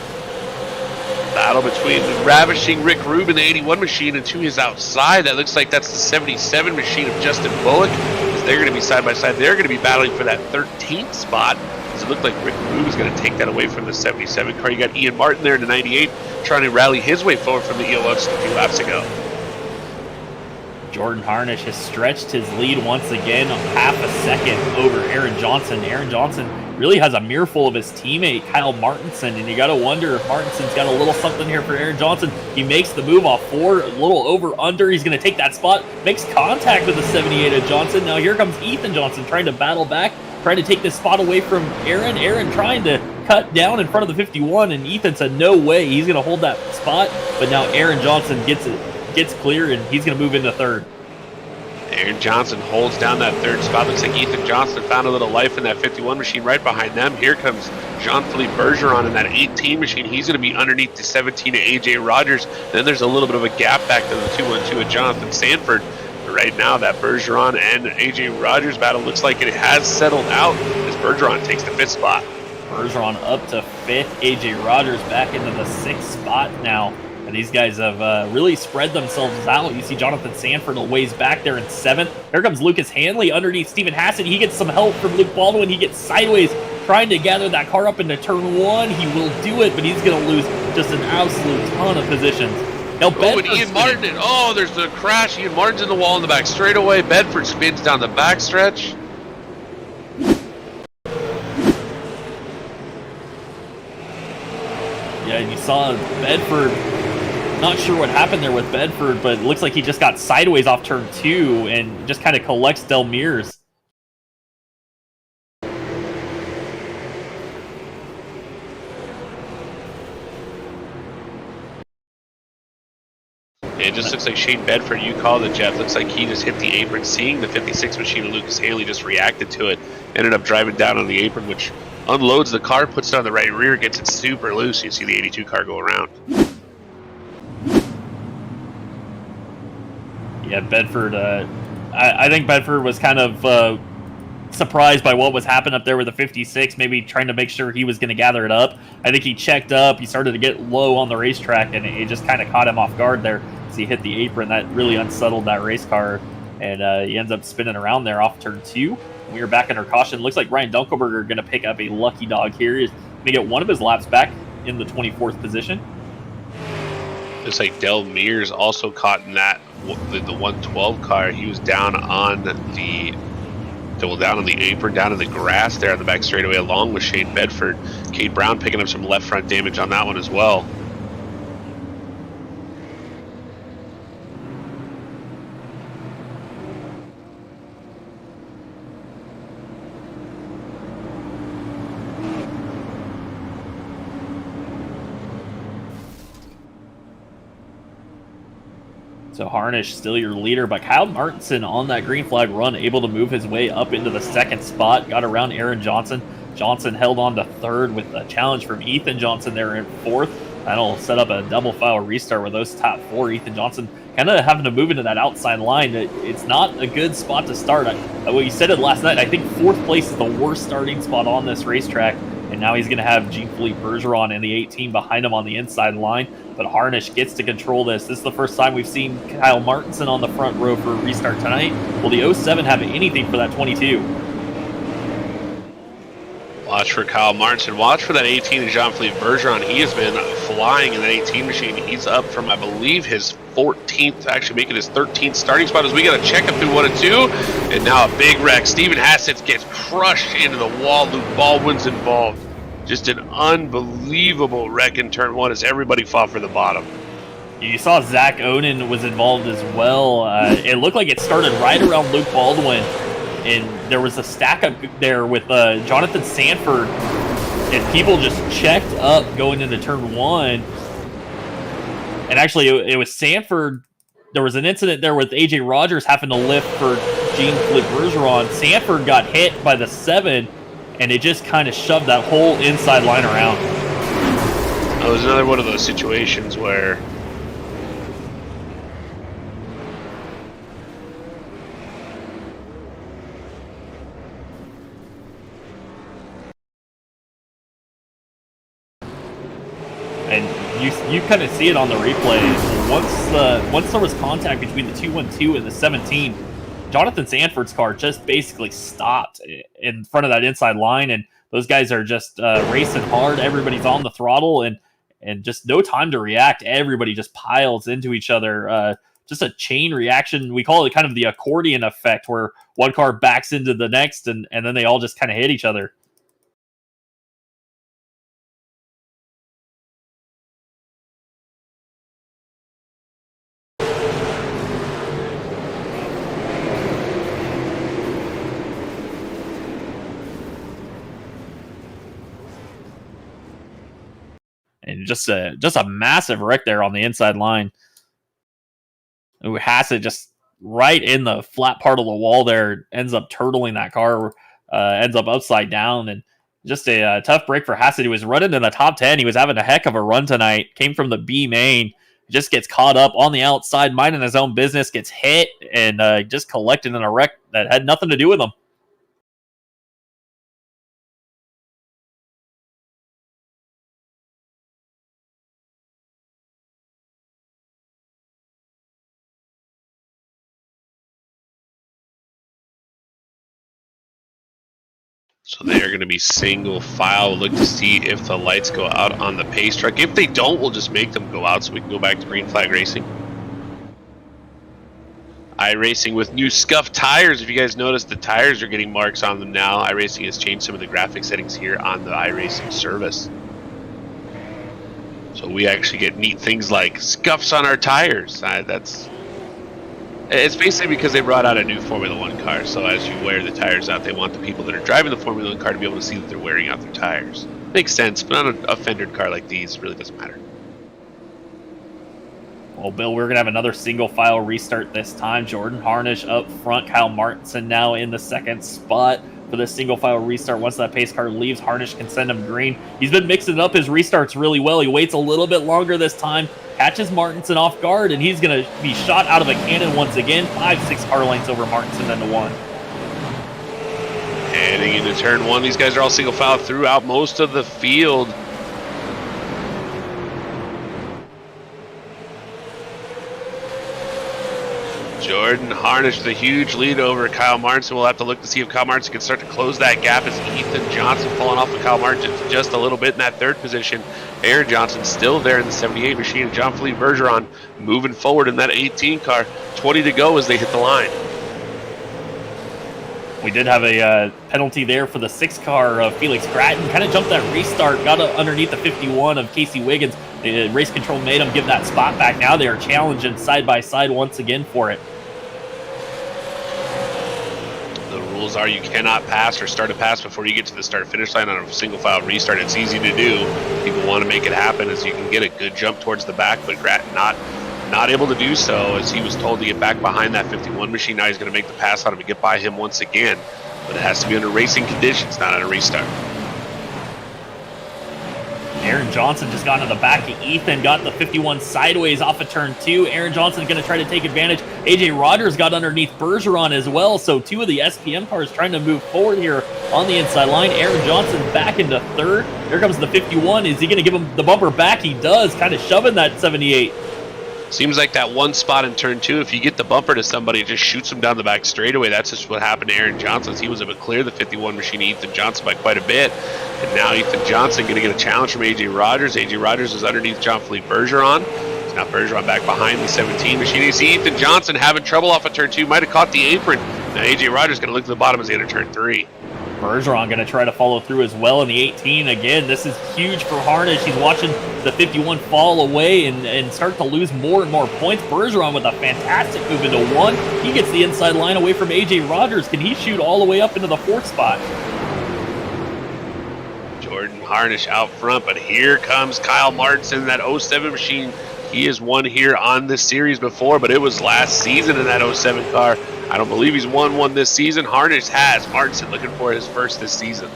S2: Battle between the ravishing Rick Rubin, the 81 machine, and to his outside. That looks like that's the 77 machine of Justin Bullock. As they're going to be side by side. They're going to be battling for that 13th spot. It looked like Rick Rube is going to take that away from the 77 car. You got Ian Martin there in the 98 trying to rally his way forward from the ELFs a few laps ago.
S1: Jordan Harnish has stretched his lead once again, half a second over Aaron Johnson. Aaron Johnson really has a mirror full of his teammate, Kyle Martinson, and you got to wonder if Martinson's got a little something here for Aaron Johnson. He makes the move off 4, a little over under. He's going to take that spot, makes contact with the 78 of Johnson. Now here comes Ethan Johnson trying to battle back, trying to take this spot away from Aaron. Aaron trying to cut down in front of the 51, and Ethan said no way, he's going to hold that spot. But now Aaron Johnson gets clear, and he's going to move into 3rd.
S2: Aaron Johnson holds down that third spot. Looks like Ethan Johnson found a little life in that 51 machine right behind them. Here comes Jean-Philippe Bergeron in that 18 machine. He's going to be underneath the 17 of AJ Rogers. Then there's a little bit of a gap back to the 212 of Jonathan Sanford. But right now, that Bergeron and AJ Rogers battle looks like it has settled out as Bergeron takes the 5th spot.
S1: Bergeron up to 5th. AJ Rogers back into the 6th spot now. And these guys have really spread themselves out. You see Jonathan Sanford a ways back there in 7th. Here comes Lucas Hanley underneath Stephen Hassett. He gets some help from Luke Baldwin. He gets sideways trying to gather that car up into turn 1. He will do it, but he's going to lose just an absolute ton of positions. Now,
S2: and Ian Martin. There's the crash. Ian Martin's in the wall in the back straightaway. Bedford spins down the backstretch.
S1: Yeah, and you saw Bedford. Not sure what happened there with Bedford, but it looks like he just got sideways off turn 2 and just kind of collects Delmire's.
S2: It just looks like Shane Bedford, you called it, Jeff. Looks like he just hit the apron, seeing the 56 machine, and Lucas Haley just reacted to it. Ended up driving down on the apron, which unloads the car, puts it on the right rear, gets it super loose. You see the 82 car go around.
S1: Yeah, Bedford, I think Bedford was kind of surprised by what was happening up there with the 56, maybe trying to make sure he was going to gather it up. I think he checked up, he started to get low on the racetrack, and it just kind of caught him off guard there as he hit the apron. That really unsettled that race car, and he ends up spinning around there off turn 2. We are back under caution. Looks like Ryan Dunkelberger going to pick up a lucky dog here. He's going to get one of his laps back in the 24th position.
S2: Looks like Del Mears also caught in that the 112 car. He was down on the apron, down in the grass there on the back straightaway, along with Shane Bedford. Kate Brown picking up some left front damage on that one as well.
S1: So Harnish still your leader, but Kyle Martinson on that green flag run, able to move his way up into the 2nd spot, got around Aaron Johnson. Johnson held on to 3rd with a challenge from Ethan Johnson there in 4th. That'll set up a double file restart with those top 4. Ethan Johnson kind of having to move into that outside line. It's not a good spot to start. Well, you said it last night. I think 4th place is the worst starting spot on this racetrack. And now he's going to have Jean-Philippe Bergeron and the 18 behind him on the inside line. But Harnish gets to control this. This is the first time we've seen Kyle Martinson on the front row for a restart tonight. Will the 07 have anything for that 22?
S2: Watch for Kyle Martinson. Watch for that 18 and Jean-Philippe Bergeron. He has been flying in that 18 machine. He's up from, I believe, his 14th, actually making his 13th starting spot as we got to check him through 1 and 2. And now a big wreck. Stephen Hassett gets crushed into the wall. Luke Baldwin's involved. Just an unbelievable wreck in turn 1 as everybody fought for the bottom.
S1: You saw Zach Oden was involved as well. It looked like it started right around Luke Baldwin. And there was a stack up there with Jonathan Sanford, and people just checked up going into turn 1. And actually, it was Sanford. There was an incident there with AJ Rogers having to lift for Jean-Philippe Bergeron. Sanford got hit by the 7, and it just kind of shoved that whole inside line around.
S2: That was another one of those situations where
S1: and you kind of see it on the replay. Once there was contact between the 212 and the 17, Jonathan Sanford's car just basically stopped in front of that inside line, and those guys are just racing hard. Everybody's on the throttle, and just no time to react. Everybody just piles into each other. Just a chain reaction. We call it kind of the accordion effect, where one car backs into the next, and then they all just kind of hit each other. And just a massive wreck there on the inside line. Ooh, Hassett just right in the flat part of the wall there, ends up turtling that car, ends up upside down, and just a tough break for Hassett. He was running in the top 10. He was having a heck of a run tonight. Came from the B main, just gets caught up on the outside, minding his own business, gets hit, and just collected in a wreck that had nothing to do with him.
S2: So they are going to be single file. Look to see if the lights go out on the pace truck. If they don't, we'll just make them go out so we can go back to green flag racing. iRacing with new scuffed tires. If you guys notice, the tires are getting marks on them now. iRacing has changed some of the graphic settings here on the iRacing service. So we actually get neat things like scuffs on our tires. It's basically because they brought out a new Formula One car. So as you wear the tires out, they want the people that are driving the Formula One car to be able to see that they're wearing out their tires. Makes sense, but on a fendered car like these, it really doesn't matter.
S1: Well, Bill, we're going to have another single file restart this time. Jordan Harnish up front. Kyle Martinson now in the second spot for the single file restart. Once that pace car leaves, Harnish can send him green. He's been mixing up his restarts really well. He waits a little bit longer this time, catches Martinson off guard, and he's going to be shot out of a cannon once again. 5-6 car lengths over Martinson into one.
S2: Heading into turn one, these guys are all single file throughout most of the field. Jordan Harnish with a huge lead over Kyle Martinson. We'll have to look to see if Kyle Martinson can start to close that gap as Ethan Johnson falling off of Kyle Martinson just a little bit in that third position. Aaron Johnson still there in the 78 machine. And Jean-Philippe Bergeron moving forward in that 18 car. 20 to go as they hit the line.
S1: We did have a penalty there for the 6 car. Felix Gratton kind of jumped that restart, got underneath the 51 of Casey Wiggins. The race control made him give that spot back. Now they are challenging side by side once again for it.
S2: The rules are you cannot pass or start a pass before you get to the start-finish line on a single file restart. It's easy to do. People want to make it happen as you can get a good jump towards the back, but Gratton not able to do so as he was told to get back behind that 51 machine. Now he's going to make the pass on him and get by him once again, but it has to be under racing conditions, not on a restart.
S1: Aaron Johnson just got into the back of Ethan, got the 51 sideways off of turn 2. Aaron Johnson going to try to take advantage. AJ Rogers got underneath Bergeron as well, so 2 of the SPM cars trying to move forward here on the inside line. Aaron Johnson back into third. Here comes the 51. Is he going to give him the bumper back? He does, kind of shoving that 78.
S2: Seems like that one spot in turn 2, if you get the bumper to somebody, it just shoots him down the back straightaway. That's just what happened to Aaron Johnson. He was able to clear the 51 machine, Ethan Johnson, by quite a bit. And now Ethan Johnson going to get a challenge from AJ Rogers. AJ Rogers is underneath Jean-Philippe Bergeron. So now Bergeron back behind the 17 machine. You see Ethan Johnson having trouble off of turn 2. Might have caught the apron. Now AJ Rogers going to look to the bottom as they enter turn 3.
S1: Bergeron going to try to follow through as well in the 18. Again, this is huge for Harnish. He's watching the 51 fall away and start to lose more and more points. Bergeron with a fantastic move into 1. He gets the inside line away from AJ Rogers. Can he shoot all the way up into the 4th spot?
S2: Jordan Harnish out front, but here comes Kyle Martinson, that 07 machine. He has won here on this series before, but it was last season in that 07 car. I don't believe he's won one this season. Harnish has. Martinson looking for his first this season.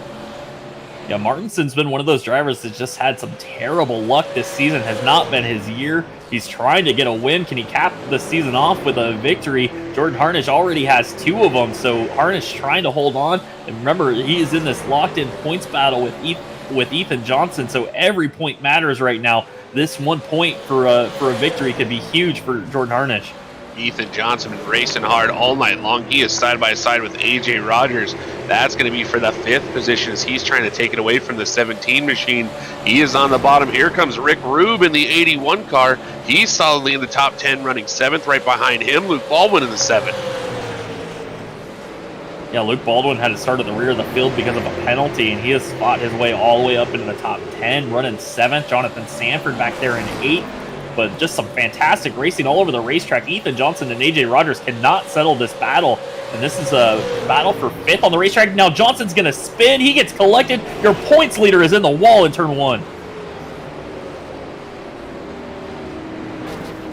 S1: Yeah, Martinson's been one of those drivers that's just had some terrible luck this season. Has not been his year. He's trying to get a win. Can he cap the season off with a victory? Jordan Harnish already has 2 of them, so Harnish trying to hold on. And remember, he is in this locked-in points battle with Ethan Johnson, so every point matters right now. This 1 point for a victory could be huge for Jordan Harnish.
S2: Ethan Johnson been racing hard all night long. He is side by side with AJ Rogers. That's going to be for the 5th position as he's trying to take it away from the 17 machine. He is on the bottom. Here comes Rick Rube in the 81 car. He's solidly in the top 10, running 7th. Right behind him, Luke Baldwin in the 7th.
S1: Yeah, Luke Baldwin had to start at the rear of the field because of a penalty, and he has fought his way all the way up into the top 10, running 7th. Jonathan Sanford back there in 8th. But just some fantastic racing all over the racetrack. Ethan Johnson and AJ Rogers cannot settle this battle. And this is a battle for 5th on the racetrack. Now Johnson's going to spin. He gets collected. Your points leader is in the wall in turn 1.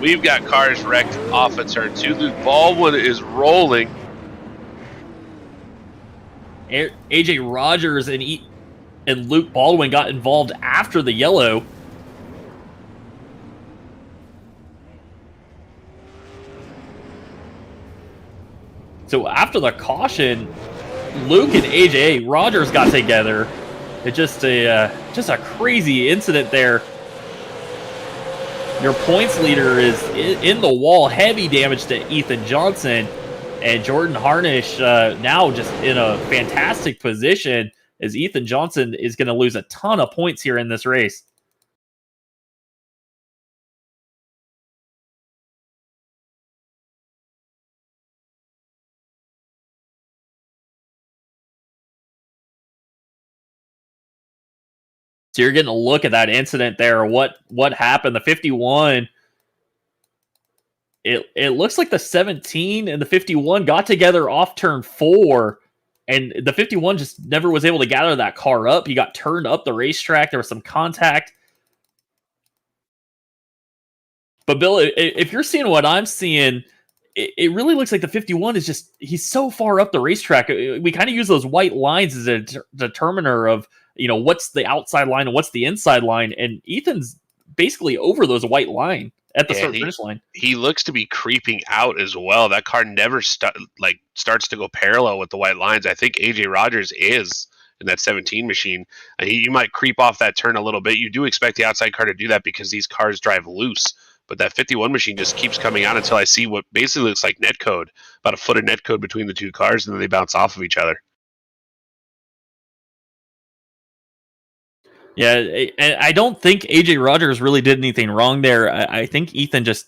S2: we've got cars wrecked off of turn 2. Luke Baldwin is rolling.
S1: AJ Rogers and Luke Baldwin got involved after the yellow. So after the caution, Luke and AJ Rogers got together. It's just a crazy incident there. Your points leader is in the wall, heavy damage to Ethan Johnson, and Jordan Harnish now just in a fantastic position as Ethan Johnson is going to lose a ton of points here in this race. So you're getting a look at that incident there. What happened? The 51. It looks like the 17 and the 51 got together off turn 4, and the 51 just never was able to gather that car up. He got turned up the racetrack. There was some contact. But Bill, if you're seeing what I'm seeing, it really looks like the 51 is just, he's so far up the racetrack. We kind of use those white lines as a determiner of, what's the outside line and what's the inside line. And Ethan's basically over those white line at the start finish line.
S2: He looks to be creeping out as well. That car never starts to go parallel with the white lines. I think AJ Rogers is in that 17 machine. You might creep off that turn a little bit. You do expect the outside car to do that because these cars drive loose. But that 51 machine just keeps coming out until I see what basically looks like netcode, about a foot of netcode between the two cars, and then they bounce off of each other.
S1: Yeah, and I don't think AJ Rogers really did anything wrong there. I think Ethan just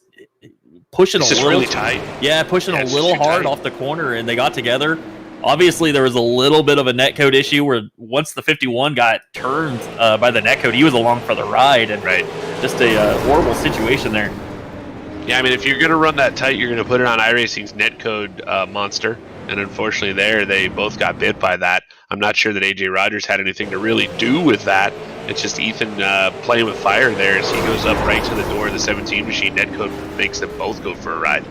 S1: pushing a little
S2: really tight.
S1: Yeah, pushing a little hard off the corner, and they got together. Obviously, there was a little bit of a netcode issue where once the 51 got turned by the netcode, he was along for the ride, and just a horrible situation there.
S2: Yeah, I mean, if you're going to run that tight, you're going to put it on iRacing's netcode monster, and unfortunately they both got bit by that. I'm not sure that AJ Rogers had anything to really do with that. It's just Ethan playing with fire there as he goes up right to the door of the 17 machine. Netcode makes them both go for a ride.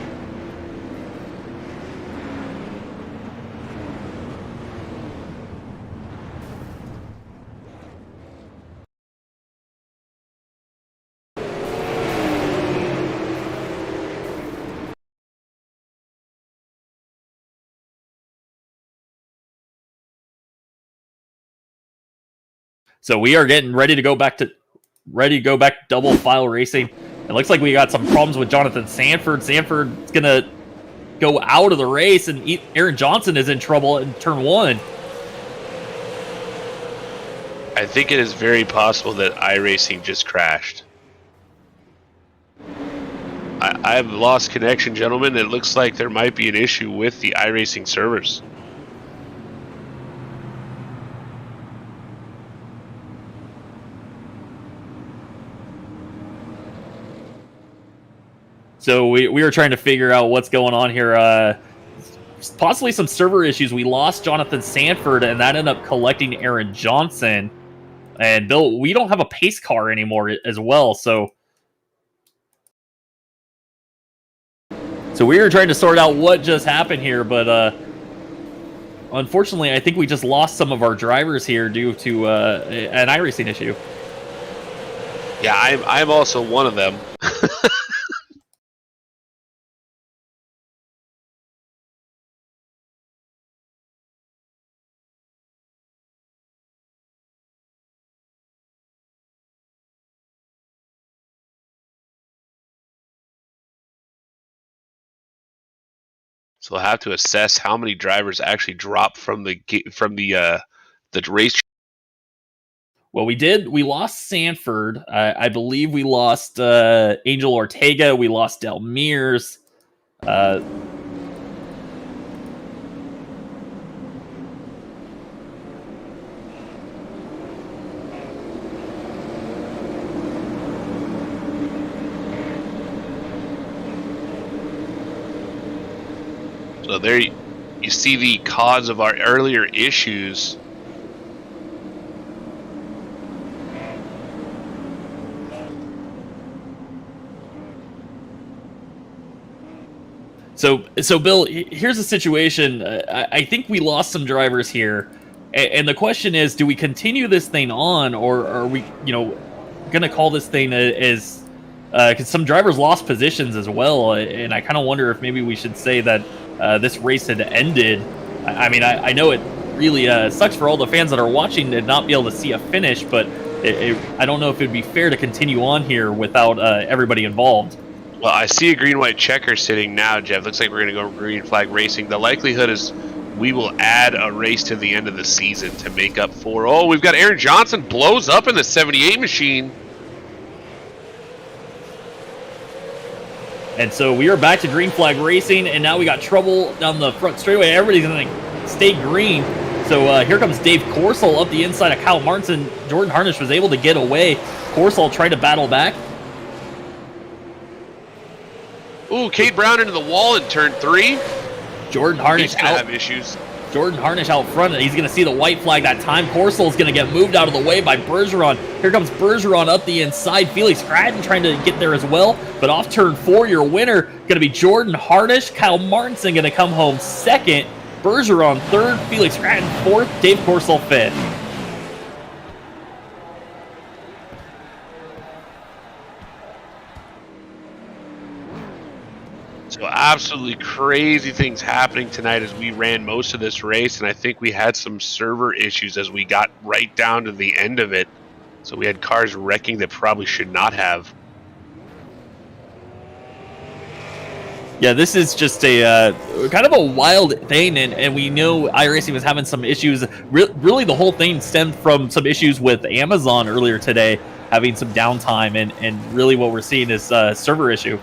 S1: So we are getting ready to go back double file racing. It looks like we got some problems with Jonathan Sanford. Sanford's going to go out of the race, and Aaron Johnson is in trouble in turn 1.
S2: I think it is very possible that iRacing just crashed. I've lost connection, gentlemen. It looks like there might be an issue with the iRacing servers.
S1: So we were trying to figure out what's going on here. Possibly some server issues. We lost Jonathan Sanford, and that ended up collecting Aaron Johnson. And Bill, we don't have a pace car anymore as well. So we were trying to sort out what just happened here, but unfortunately, I think we just lost some of our drivers here due to an iRacing issue.
S2: Yeah, I'm also one of them. So we'll have to assess how many drivers actually dropped from the race.
S1: Well, we lost Sanford. I believe we lost Angel Ortega. We lost Del Mears.
S2: So there you see the cause of our earlier issues.
S1: So Bill, here's the situation. I think we lost some drivers here, and the question is, do we continue this thing on, or are we, going to call this thing as because some drivers lost positions as well, and I kind of wonder if maybe we should say that this race had ended. I mean, I know it really sucks for all the fans that are watching to not be able to see a finish, but I don't know if it'd be fair to continue on here without everybody involved.
S2: Well, I see a green-white checker sitting now, Jeff. Looks like we're going to go green flag racing. The likelihood is we will add a race to the end of the season to make up for... Oh, we've got Aaron Johnson blows up in the 78 machine.
S1: And so we are back to green flag racing, and now we got trouble down the front straightaway. Everybody's going to stay green. So here comes Dave Corsell up the inside of Kyle Martinson. Jordan Harnish was able to get away. Corsell tried to battle back.
S2: Ooh, Kate Brown into the wall in turn 3.
S1: Jordan Harnish
S2: out. Have issues.
S1: Jordan Harnish out front. He's going to see the white flag that time. Corsell is going to get moved out of the way by Bergeron. Here comes Bergeron up the inside. Felix Stratton trying to get there as well. But off turn 4, your winner going to be Jordan Harnish. Kyle Martinson going to come home second. Bergeron third. Felix Stratton fourth. Dave Corsell fifth.
S2: So absolutely crazy things happening tonight as we ran most of this race, and I think we had some server issues as we got right down to the end of it. So we had cars wrecking that probably should not have.
S1: Yeah, this is just a kind of a wild thing, and we know iRacing was having some issues. Really, the whole thing stemmed from some issues with Amazon earlier today, having some downtime, and really what we're seeing is a server issue.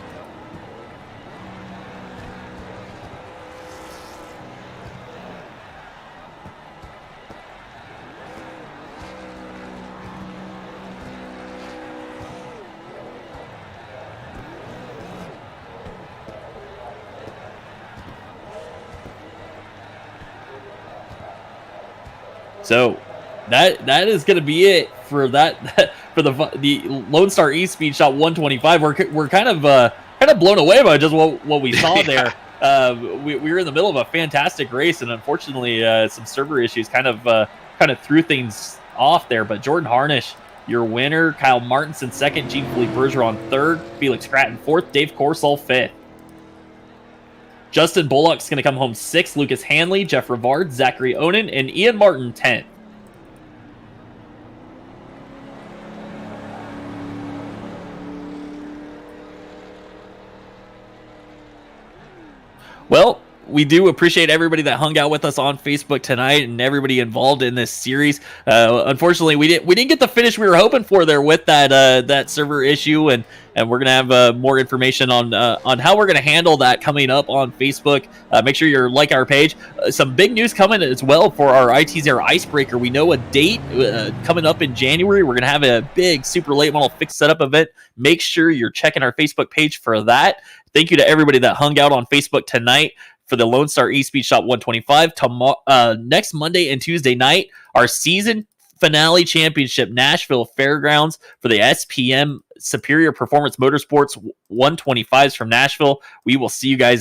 S1: So that is going to be it for that for the Lone Star Espeed Shop 125. We're kind of blown away by just what we saw there. We were in the middle of a fantastic race, and unfortunately, some server issues kind of threw things off there. But Jordan Harnish, your winner. Kyle Martinson second. Jean-Philippe Bergeron third. Felix Stratton fourth. Dave Corsell fifth. Justin Bullock's going to come home 6th. Lucas Hanley, Jeff Rivard, Zachary Onen, and Ian Martin 10th. Well, we do appreciate everybody that hung out with us on Facebook tonight and everybody involved in this series. Unfortunately, we didn't get the finish we were hoping for there with that server issue, and we're gonna have more information on how we're gonna handle that coming up on Facebook. Make sure you like our page. Some big news coming as well for our IT's Air Icebreaker. We know a date coming up in January. We're gonna have a big super late model fixed setup event. Make sure you're checking our Facebook page for that. Thank you to everybody that hung out on Facebook tonight for the Lone Star Espeed Shop 125. Next Monday and Tuesday night, our season finale championship, Nashville Fairgrounds for the SPM Superior Performance Motorsports 125s from Nashville. We will see you guys